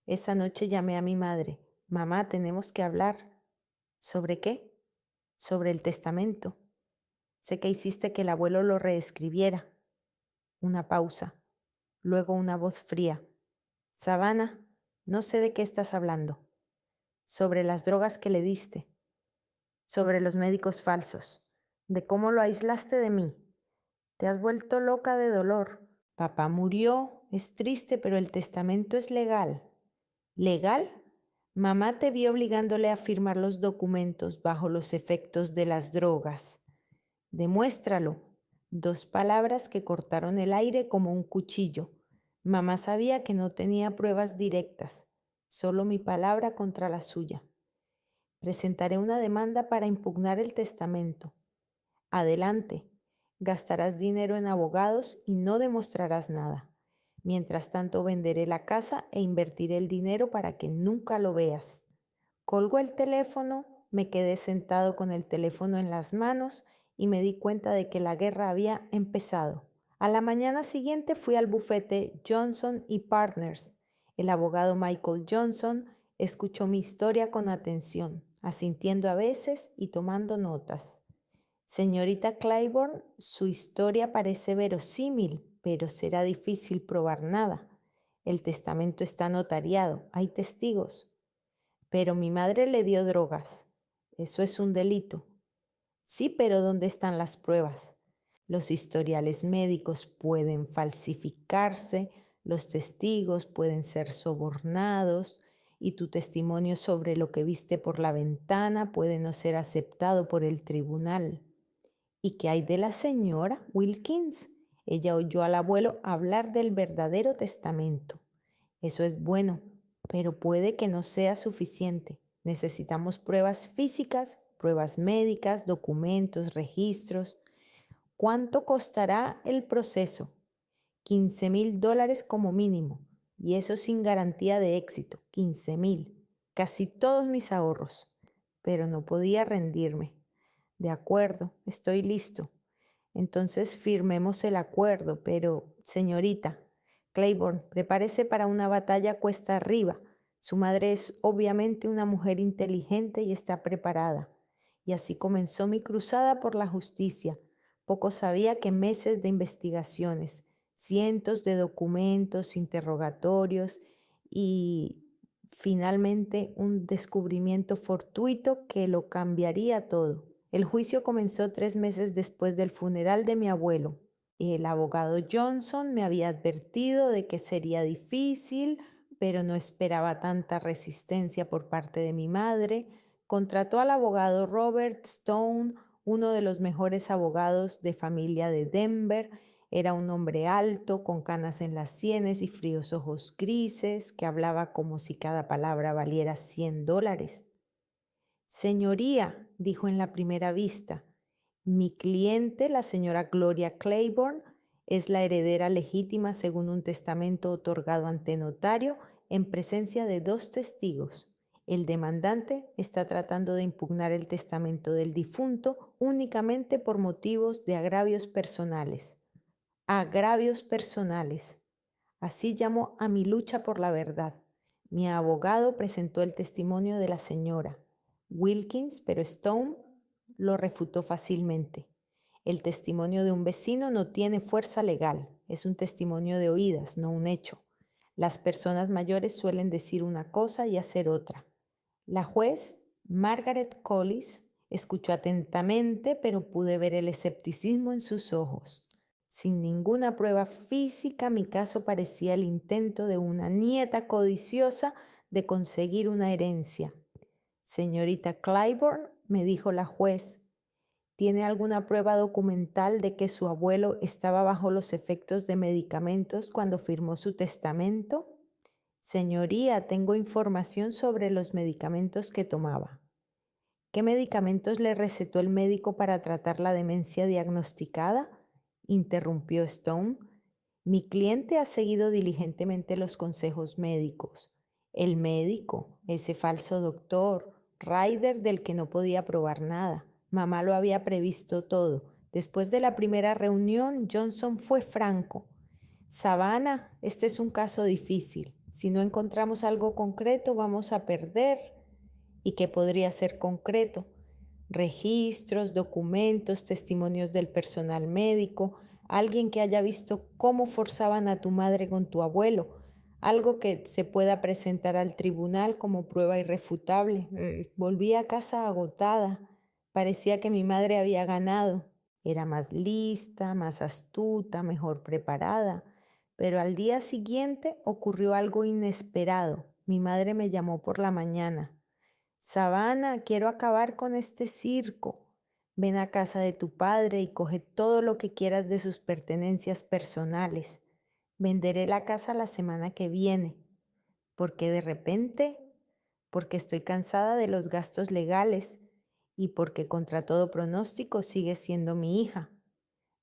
Esa noche llamé a mi madre. Mamá, tenemos que hablar. ¿Sobre qué? Sobre el testamento. Sé que hiciste que el abuelo lo reescribiera. Una pausa. Luego una voz fría. Savannah, no sé de qué estás hablando. Sobre las drogas que le diste, sobre los médicos falsos, de cómo lo aislaste de mí. Te has vuelto loca de dolor. Papá murió, es triste, pero el testamento es legal. ¿Legal? Mamá te vi obligándole a firmar los documentos bajo los efectos de las drogas. Demuéstralo. 2 palabras que cortaron el aire como un cuchillo. Mamá sabía que no tenía pruebas directas, solo mi palabra contra la suya. Presentaré una demanda para impugnar el testamento. Adelante. Gastarás dinero en abogados y no demostrarás nada. Mientras tanto, venderé la casa e invertiré el dinero para que nunca lo veas. Colgó el teléfono, me quedé sentado con el teléfono en las manos y me di cuenta de que la guerra había empezado. A la mañana siguiente fui al bufete Johnson y Partners. El abogado Michael Johnson escuchó mi historia con atención, asintiendo a veces y tomando notas. Señorita Claiborne, su historia parece verosímil, pero será difícil probar nada. El testamento está notariado, hay testigos. Pero mi madre le dio drogas. Eso es un delito. Sí, pero ¿dónde están las pruebas? Los historiales médicos pueden falsificarse, los testigos pueden ser sobornados y tu testimonio sobre lo que viste por la ventana puede no ser aceptado por el tribunal. ¿Y qué hay de la señora Wilkins? Ella oyó al abuelo hablar del verdadero testamento. Eso es bueno, pero puede que no sea suficiente. Necesitamos pruebas físicas, pruebas médicas, documentos, registros. ¿Cuánto costará el proceso? $15,000 como mínimo. Y eso sin garantía de éxito. 15,000. Casi todos mis ahorros. Pero no podía rendirme. De acuerdo, estoy listo. Entonces firmemos el acuerdo, pero, señorita Claiborne, prepárese para una batalla cuesta arriba. Su madre es obviamente una mujer inteligente y está preparada. Y así comenzó mi cruzada por la justicia. Poco sabía que meses de investigaciones, cientos de documentos, interrogatorios y finalmente un descubrimiento fortuito que lo cambiaría todo. El juicio comenzó 3 meses después del funeral de mi abuelo. El abogado Johnson me había advertido de que sería difícil, pero no esperaba tanta resistencia por parte de mi madre. Contrató al abogado Robert Stone, uno de los mejores abogados de familia de Denver. Era un hombre alto, con canas en las sienes y fríos ojos grises, que hablaba como si cada palabra valiera $100. Señoría, dijo en la primera vista, mi cliente, la señora Gloria Claiborne, es la heredera legítima según un testamento otorgado ante notario en presencia de 2 testigos. El demandante está tratando de impugnar el testamento del difunto únicamente por motivos de agravios personales. Agravios personales. Así llamo a mi lucha por la verdad. Mi abogado presentó el testimonio de la señora Wilkins, pero Stone lo refutó fácilmente. El testimonio de un vecino no tiene fuerza legal, es un testimonio de oídas, no un hecho. Las personas mayores suelen decir una cosa y hacer otra. La juez, Margaret Collis, escuchó atentamente, pero pude ver el escepticismo en sus ojos. Sin ninguna prueba física, mi caso parecía el intento de una nieta codiciosa de conseguir una herencia. Señorita Claiborne, me dijo la juez, ¿tiene alguna prueba documental de que su abuelo estaba bajo los efectos de medicamentos cuando firmó su testamento? Señoría, tengo información sobre los medicamentos que tomaba. ¿Qué medicamentos le recetó el médico para tratar la demencia diagnosticada? Interrumpió Stone. Mi cliente ha seguido diligentemente los consejos médicos. El médico, ese falso doctor, Ryder del que no podía probar nada. Mamá lo había previsto todo. Después de la primera reunión, Johnson fue franco. Savannah, este es un caso difícil. Si no encontramos algo concreto, vamos a perder. ¿Y qué podría ser concreto? Registros, documentos, testimonios del personal médico, alguien que haya visto cómo forzaban a tu madre con tu abuelo, algo que se pueda presentar al tribunal como prueba irrefutable. Volví a casa agotada. Parecía que mi madre había ganado. Era más lista, más astuta, mejor preparada. Pero al día siguiente ocurrió algo inesperado. Mi madre me llamó por la mañana. Savana, quiero acabar con este circo. Ven a casa de tu padre y coge todo lo que quieras de sus pertenencias personales. Venderé la casa la semana que viene. Porque de repente, porque estoy cansada de los gastos legales y porque contra todo pronóstico sigue siendo mi hija.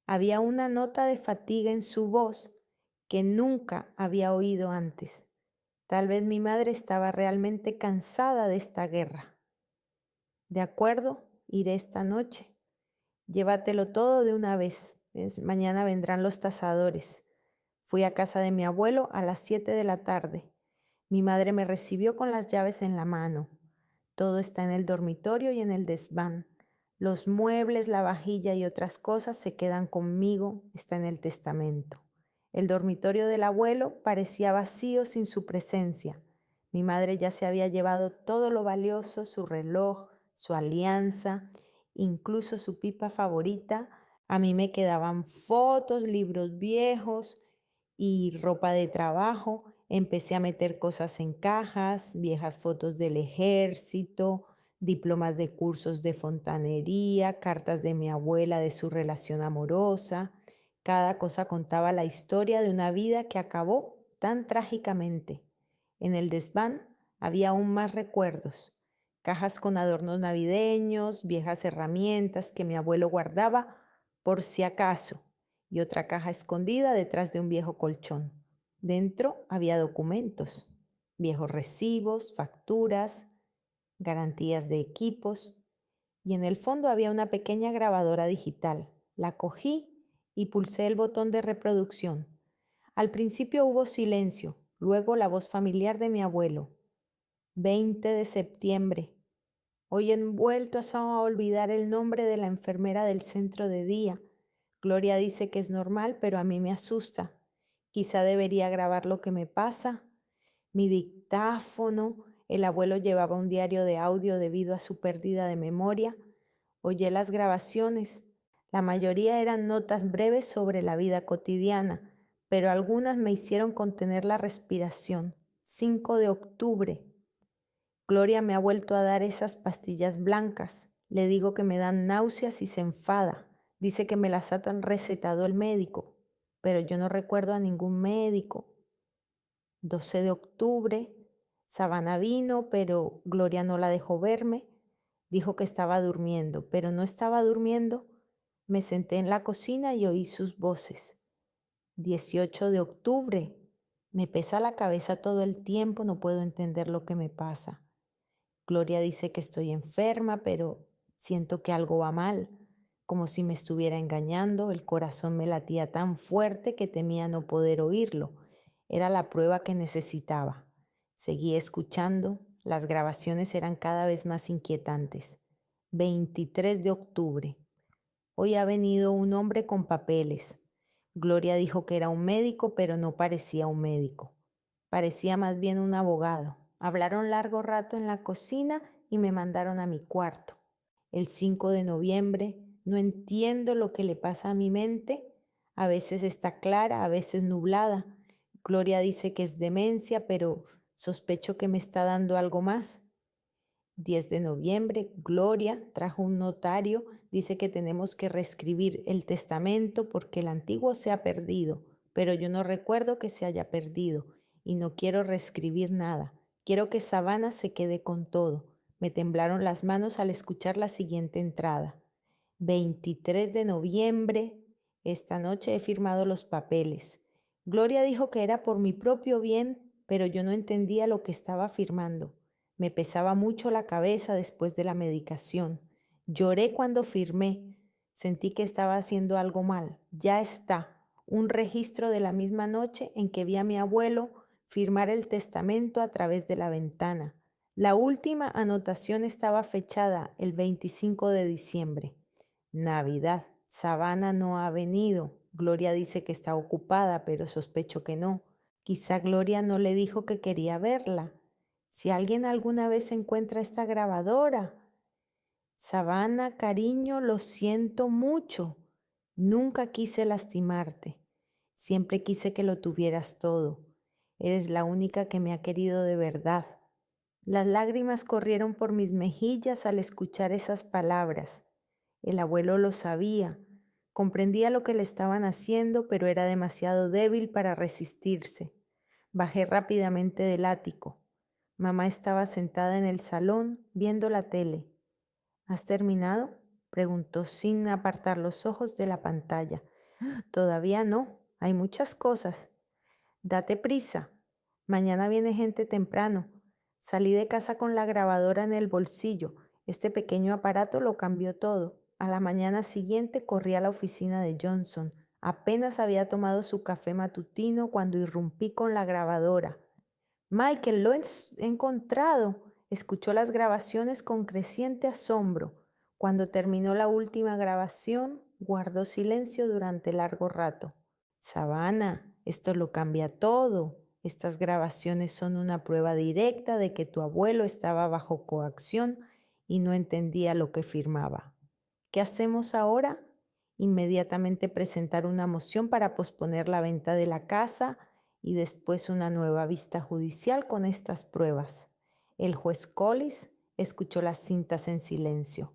Había una nota de fatiga en su voz que nunca había oído antes. Tal vez mi madre estaba realmente cansada de esta guerra. De acuerdo, iré esta noche. Llévatelo todo de una vez. Mañana vendrán los tasadores. Fui a casa de mi abuelo a las 7 de la tarde. Mi madre me recibió con las llaves en la mano. Todo está en el dormitorio y en el desván. Los muebles, la vajilla y otras cosas se quedan conmigo, está en el testamento. El dormitorio del abuelo parecía vacío sin su presencia. Mi madre ya se había llevado todo lo valioso, su reloj, su alianza, incluso su pipa favorita. A mí me quedaban fotos, libros viejos y ropa de trabajo. Empecé a meter cosas en cajas, viejas fotos del ejército, diplomas de cursos de fontanería, cartas de mi abuela de su relación amorosa. Cada cosa contaba la historia de una vida que acabó tan trágicamente. En el desván había aún más recuerdos, cajas con adornos navideños, viejas herramientas que mi abuelo guardaba por si acaso, y otra caja escondida detrás de un viejo colchón. Dentro había documentos, viejos recibos, facturas, garantías de equipos, y en el fondo había una pequeña grabadora digital. La cogí y pulsé el botón de reproducción. Al principio hubo silencio, luego la voz familiar de mi abuelo. 20 de septiembre. Hoy he vuelto a olvidar el nombre de la enfermera del centro de día. Gloria dice que es normal, pero a mí me asusta. Quizá debería grabar lo que me pasa. Mi dictáfono. El abuelo llevaba un diario de audio debido a su pérdida de memoria. Oye las grabaciones. La mayoría eran notas breves sobre la vida cotidiana, pero algunas me hicieron contener la respiración. 5 de octubre. Gloria me ha vuelto a dar esas pastillas blancas. Le digo que me dan náuseas y se enfada. Dice que me las ha recetado el médico, pero yo no recuerdo a ningún médico. 12 de octubre, Savana vino, pero Gloria no la dejó verme. Dijo que estaba durmiendo, pero no estaba durmiendo. Me senté en la cocina y oí sus voces. 18 de octubre, me pesa la cabeza todo el tiempo, no puedo entender lo que me pasa. Gloria dice que estoy enferma, pero siento que algo va mal, como si me estuviera engañando. El corazón me latía tan fuerte que temía no poder oírlo. Era la prueba que necesitaba. Seguí escuchando. Las grabaciones eran cada vez más inquietantes. 23 de octubre. Hoy ha venido un hombre con papeles. Gloria dijo que era un médico, pero no parecía un médico. Parecía más bien un abogado. Hablaron largo rato en la cocina y me mandaron a mi cuarto. El 5 de noviembre, no entiendo lo que le pasa a mi mente. A veces está clara, a veces nublada. Gloria dice que es demencia, pero sospecho que me está dando algo más. 10 de noviembre, Gloria trajo un notario, dice que tenemos que reescribir el testamento porque el antiguo se ha perdido, pero yo no recuerdo que se haya perdido y no quiero reescribir nada. Quiero que Savana se quede con todo. Me temblaron las manos al escuchar la siguiente entrada. 23 de noviembre, esta noche he firmado los papeles. Gloria dijo que era por mi propio bien, pero yo no entendía lo que estaba firmando. Me pesaba mucho la cabeza después de la medicación. Lloré cuando firmé. Sentí que estaba haciendo algo mal. Ya está. Un registro de la misma noche en que vi a mi abuelo firmar el testamento a través de la ventana. La última anotación estaba fechada el 25 de diciembre. Navidad. Savana no ha venido. Gloria dice que está ocupada, pero sospecho que no. Quizá Gloria no le dijo que quería verla. Si alguien alguna vez encuentra esta grabadora. Savana, cariño, lo siento mucho. Nunca quise lastimarte. Siempre quise que lo tuvieras todo. Eres la única que me ha querido de verdad. Las lágrimas corrieron por mis mejillas al escuchar esas palabras. El abuelo lo sabía, comprendía lo que le estaban haciendo, pero era demasiado débil para resistirse. Bajé rápidamente del ático. Mamá estaba sentada en el salón viendo la tele. ¿Has terminado?, preguntó sin apartar los ojos de la pantalla. Todavía no, hay muchas cosas. Date prisa. Mañana viene gente temprano. Salí de casa con la grabadora en el bolsillo. Este pequeño aparato lo cambió todo. A la mañana siguiente corrí a la oficina de Johnson. Apenas había tomado su café matutino cuando irrumpí con la grabadora. Michael, lo he encontrado. Escuchó las grabaciones con creciente asombro. Cuando terminó la última grabación, guardó silencio durante largo rato. Savannah, esto lo cambia todo. Estas grabaciones son una prueba directa de que tu abuelo estaba bajo coacción y no entendía lo que firmaba. ¿Qué hacemos ahora? Inmediatamente presentar una moción para posponer la venta de la casa y después una nueva vista judicial con estas pruebas. El juez Collis escuchó las cintas en silencio.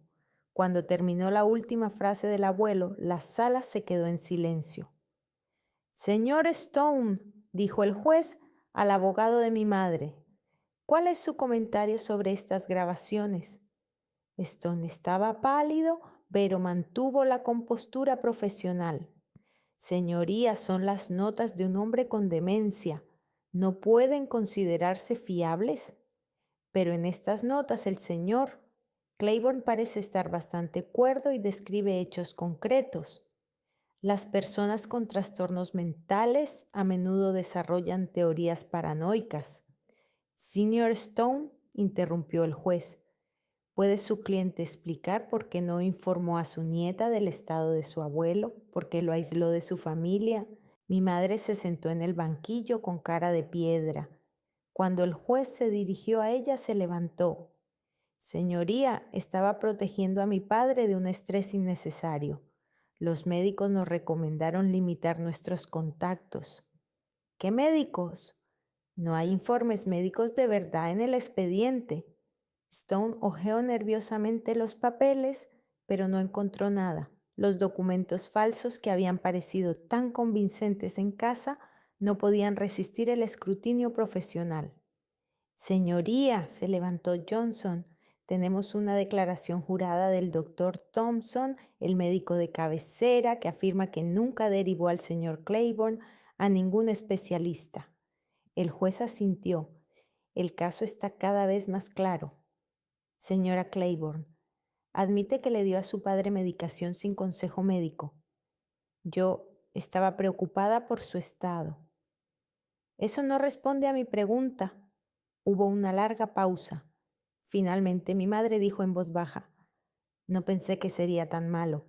Cuando terminó la última frase del abuelo, la sala se quedó en silencio. Señor Stone, dijo el juez al abogado de mi madre, ¿cuál es su comentario sobre estas grabaciones? Stone estaba pálido, pero mantuvo la compostura profesional. Señoría, son las notas de un hombre con demencia. ¿No pueden considerarse fiables? Pero en estas notas el señor Claiborne parece estar bastante cuerdo y describe hechos concretos. Las personas con trastornos mentales a menudo desarrollan teorías paranoicas. Señor Stone, interrumpió el juez, ¿puede su cliente explicar por qué no informó a su nieta del estado de su abuelo? ¿Por qué lo aisló de su familia? Mi madre se sentó en el banquillo con cara de piedra. Cuando el juez se dirigió a ella, se levantó. Señoría, estaba protegiendo a mi padre de un estrés innecesario. Los médicos nos recomendaron limitar nuestros contactos. ¿Qué médicos? No hay informes médicos de verdad en el expediente. Stone hojeó nerviosamente los papeles, pero no encontró nada. Los documentos falsos que habían parecido tan convincentes en casa no podían resistir el escrutinio profesional. Señoría, se levantó Johnson, tenemos una declaración jurada del doctor Thompson, el médico de cabecera, que afirma que nunca derivó al señor Claiborne a ningún especialista. El juez asintió. El caso está cada vez más claro. Señora Claiborne, admite que le dio a su padre medicación sin consejo médico. Yo estaba preocupada por su estado. Eso no responde a mi pregunta. Hubo una larga pausa. Finalmente mi madre dijo en voz baja, no pensé que sería tan malo.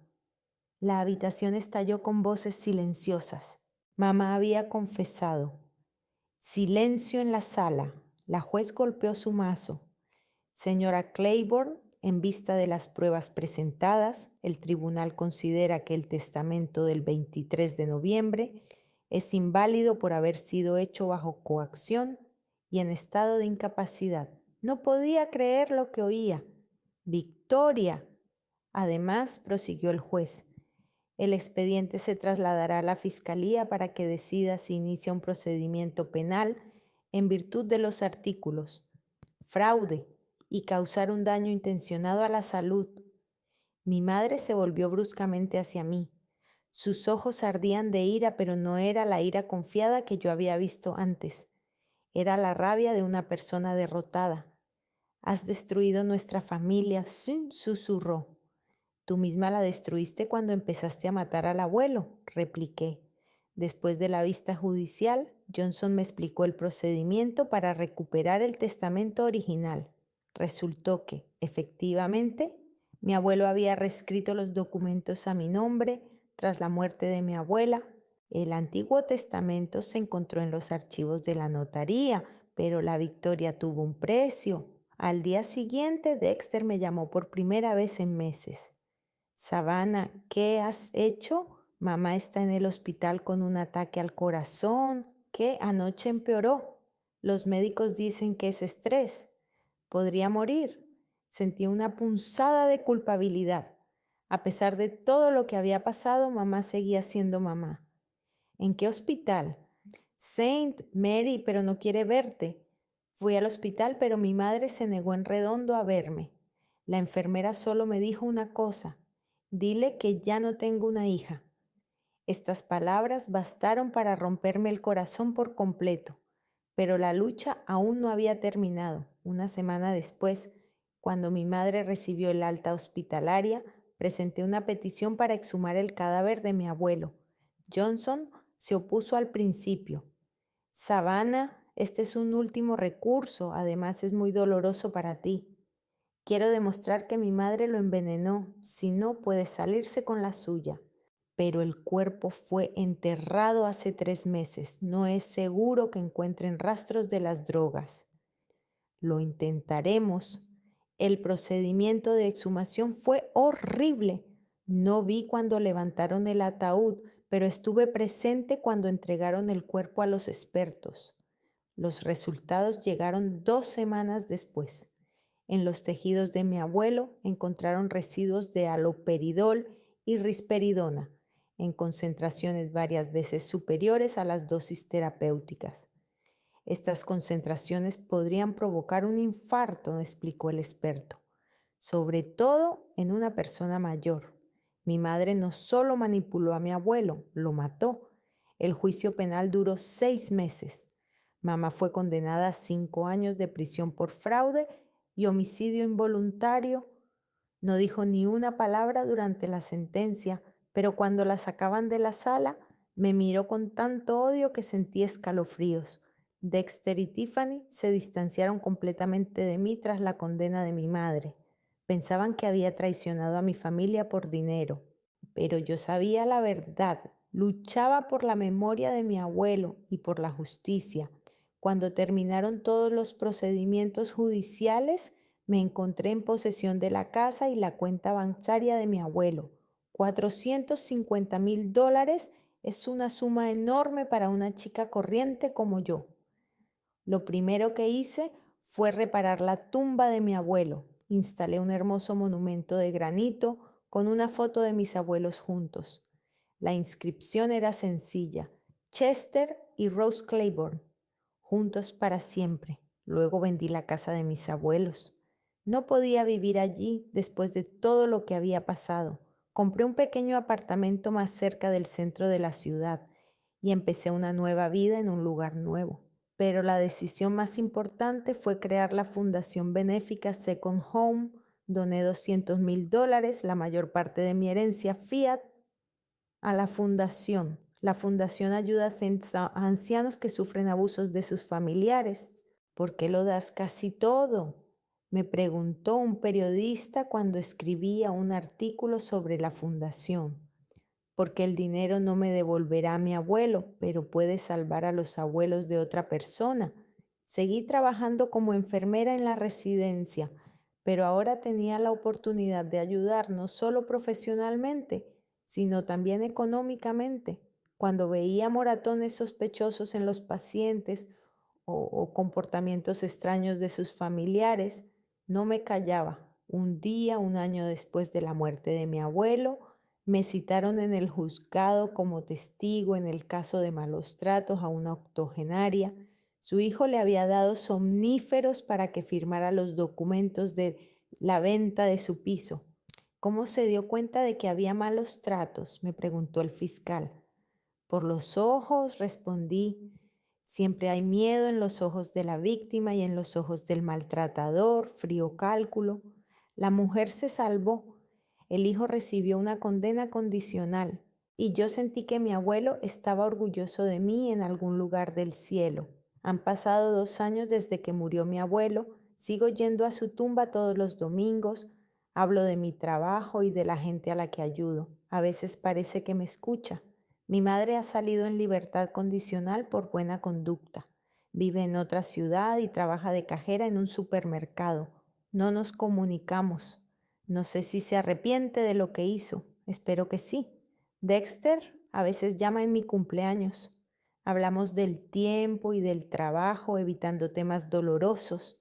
La habitación estalló con voces silenciosas. Mamá había confesado. Silencio en la sala. La juez golpeó su mazo. Señora Claiborne, en vista de las pruebas presentadas, el tribunal considera que el testamento del 23 de noviembre es inválido por haber sido hecho bajo coacción y en estado de incapacidad. No podía creer lo que oía. ¡Victoria! Además, prosiguió el juez, el expediente se trasladará a la Fiscalía para que decida si inicia un procedimiento penal en virtud de los artículos fraude y causar un daño intencionado a la salud. Mi madre se volvió bruscamente hacia mí. Sus ojos ardían de ira, pero no era la ira confiada que yo había visto antes. Era la rabia de una persona derrotada. Has destruido nuestra familia, susurró. Tú misma la destruiste cuando empezaste a matar al abuelo, repliqué. Después de la vista judicial, Johnson me explicó el procedimiento para recuperar el testamento original. Resultó que, efectivamente, mi abuelo había reescrito los documentos a mi nombre tras la muerte de mi abuela. El antiguo testamento se encontró en los archivos de la notaría, pero la victoria tuvo un precio. Al día siguiente, Dexter me llamó por primera vez en meses. Savannah, ¿qué has hecho? Mamá está en el hospital con un ataque al corazón que anoche empeoró. Los médicos dicen que es estrés. Podría morir. Sentí una punzada de culpabilidad. A pesar de todo lo que había pasado, mamá seguía siendo mamá. ¿En qué hospital? Saint Mary, pero no quiere verte. Fui al hospital, pero mi madre se negó en redondo a verme. La enfermera solo me dijo una cosa: dile que ya no tengo una hija. Estas palabras bastaron para romperme el corazón por completo, pero la lucha aún no había terminado. Una semana después, cuando mi madre recibió el alta hospitalaria, presenté una petición para exhumar el cadáver de mi abuelo. Johnson se opuso al principio. Savannah, este es un último recurso, además es muy doloroso para ti. Quiero demostrar que mi madre lo envenenó, si no puede salirse con la suya. Pero el cuerpo fue enterrado hace 3 meses. No es seguro que encuentren rastros de las drogas. Lo intentaremos. El procedimiento de exhumación fue horrible. No vi cuando levantaron el ataúd, pero estuve presente cuando entregaron el cuerpo a los expertos. Los resultados llegaron 2 semanas después. En los tejidos de mi abuelo encontraron residuos de haloperidol y risperidona, en concentraciones varias veces superiores a las dosis terapéuticas. Estas concentraciones podrían provocar un infarto, explicó el experto, sobre todo en una persona mayor. Mi madre no solo manipuló a mi abuelo, lo mató. El juicio penal duró 6 meses. Mamá fue condenada a 5 años de prisión por fraude y homicidio involuntario. No dijo ni una palabra durante la sentencia, pero cuando la sacaban de la sala, me miró con tanto odio que sentí escalofríos. Dexter y Tiffany se distanciaron completamente de mí tras la condena de mi madre. Pensaban que había traicionado a mi familia por dinero, pero yo sabía la verdad. Luchaba por la memoria de mi abuelo y por la justicia. Cuando terminaron todos los procedimientos judiciales, me encontré en posesión de la casa y la cuenta bancaria de mi abuelo. $450,000 es una suma enorme para una chica corriente como yo. Lo primero que hice fue reparar la tumba de mi abuelo. Instalé un hermoso monumento de granito con una foto de mis abuelos juntos. La inscripción era sencilla: Chester y Rose Claiborne, juntos para siempre. Luego vendí la casa de mis abuelos. No podía vivir allí después de todo lo que había pasado. Compré un pequeño apartamento más cerca del centro de la ciudad y empecé una nueva vida en un lugar nuevo. Pero la decisión más importante fue crear la fundación benéfica Second Home. Doné $200,000, la mayor parte de mi herencia fiat, a la fundación. La fundación ayuda a ancianos que sufren abusos de sus familiares. ¿Por qué lo das casi todo?, me preguntó un periodista cuando escribía un artículo sobre la fundación. Porque el dinero no me devolverá a mi abuelo, pero puede salvar a los abuelos de otra persona. Seguí trabajando como enfermera en la residencia, pero ahora tenía la oportunidad de ayudar no solo profesionalmente, sino también económicamente. Cuando veía moratones sospechosos en los pacientes o comportamientos extraños de sus familiares, no me callaba. Un día, un año después de la muerte de mi abuelo, me citaron en el juzgado como testigo en el caso de malos tratos a una octogenaria. Su hijo le había dado somníferos para que firmara los documentos de la venta de su piso. ¿Cómo se dio cuenta de que había malos tratos?, me preguntó el fiscal. Por los ojos, respondí. Siempre hay miedo en los ojos de la víctima y en los ojos del maltratador, frío cálculo. La mujer se salvó. El hijo recibió una condena condicional y yo sentí que mi abuelo estaba orgulloso de mí en algún lugar del cielo. Han pasado 2 años desde que murió mi abuelo. Sigo yendo a su tumba todos los domingos. Hablo de mi trabajo y de la gente a la que ayudo. A veces parece que me escucha. Mi madre ha salido en libertad condicional por buena conducta. Vive en otra ciudad y trabaja de cajera en un supermercado. No nos comunicamos. No sé si se arrepiente de lo que hizo. Espero que sí. Dexter a veces llama en mi cumpleaños. Hablamos del tiempo y del trabajo, evitando temas dolorosos.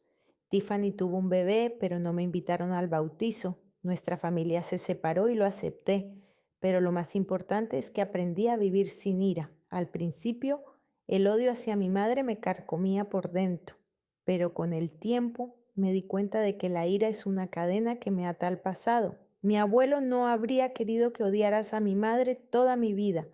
Tiffany tuvo un bebé, pero no me invitaron al bautizo. Nuestra familia se separó y lo acepté, pero lo más importante es que aprendí a vivir sin ira. Al principio, el odio hacia mi madre me carcomía por dentro, pero con el tiempo me di cuenta de que la ira es una cadena que me ata al pasado. Mi abuelo no habría querido que odiaras a mi madre toda mi vida.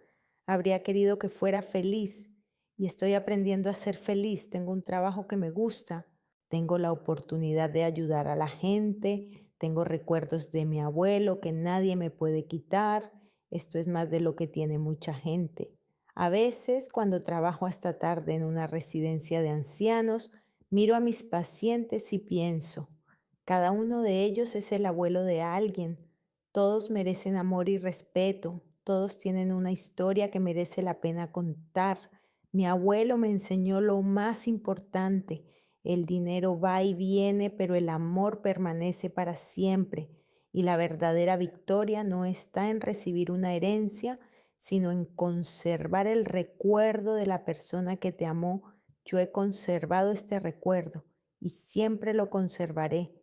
Habría querido que fuera feliz y estoy aprendiendo a ser feliz. Tengo un trabajo que me gusta, tengo la oportunidad de ayudar a la gente, tengo recuerdos de mi abuelo que nadie me puede quitar. Esto es más de lo que tiene mucha gente. A veces, cuando trabajo hasta tarde en una residencia de ancianos, miro a mis pacientes y pienso, cada uno de ellos es el abuelo de alguien. Todos merecen amor y respeto. Todos tienen una historia que merece la pena contar. Mi abuelo me enseñó lo más importante. El dinero va y viene, pero el amor permanece para siempre. Y la verdadera victoria no está en recibir una herencia, sino en conservar el recuerdo de la persona que te amó. Yo he conservado este recuerdo y siempre lo conservaré.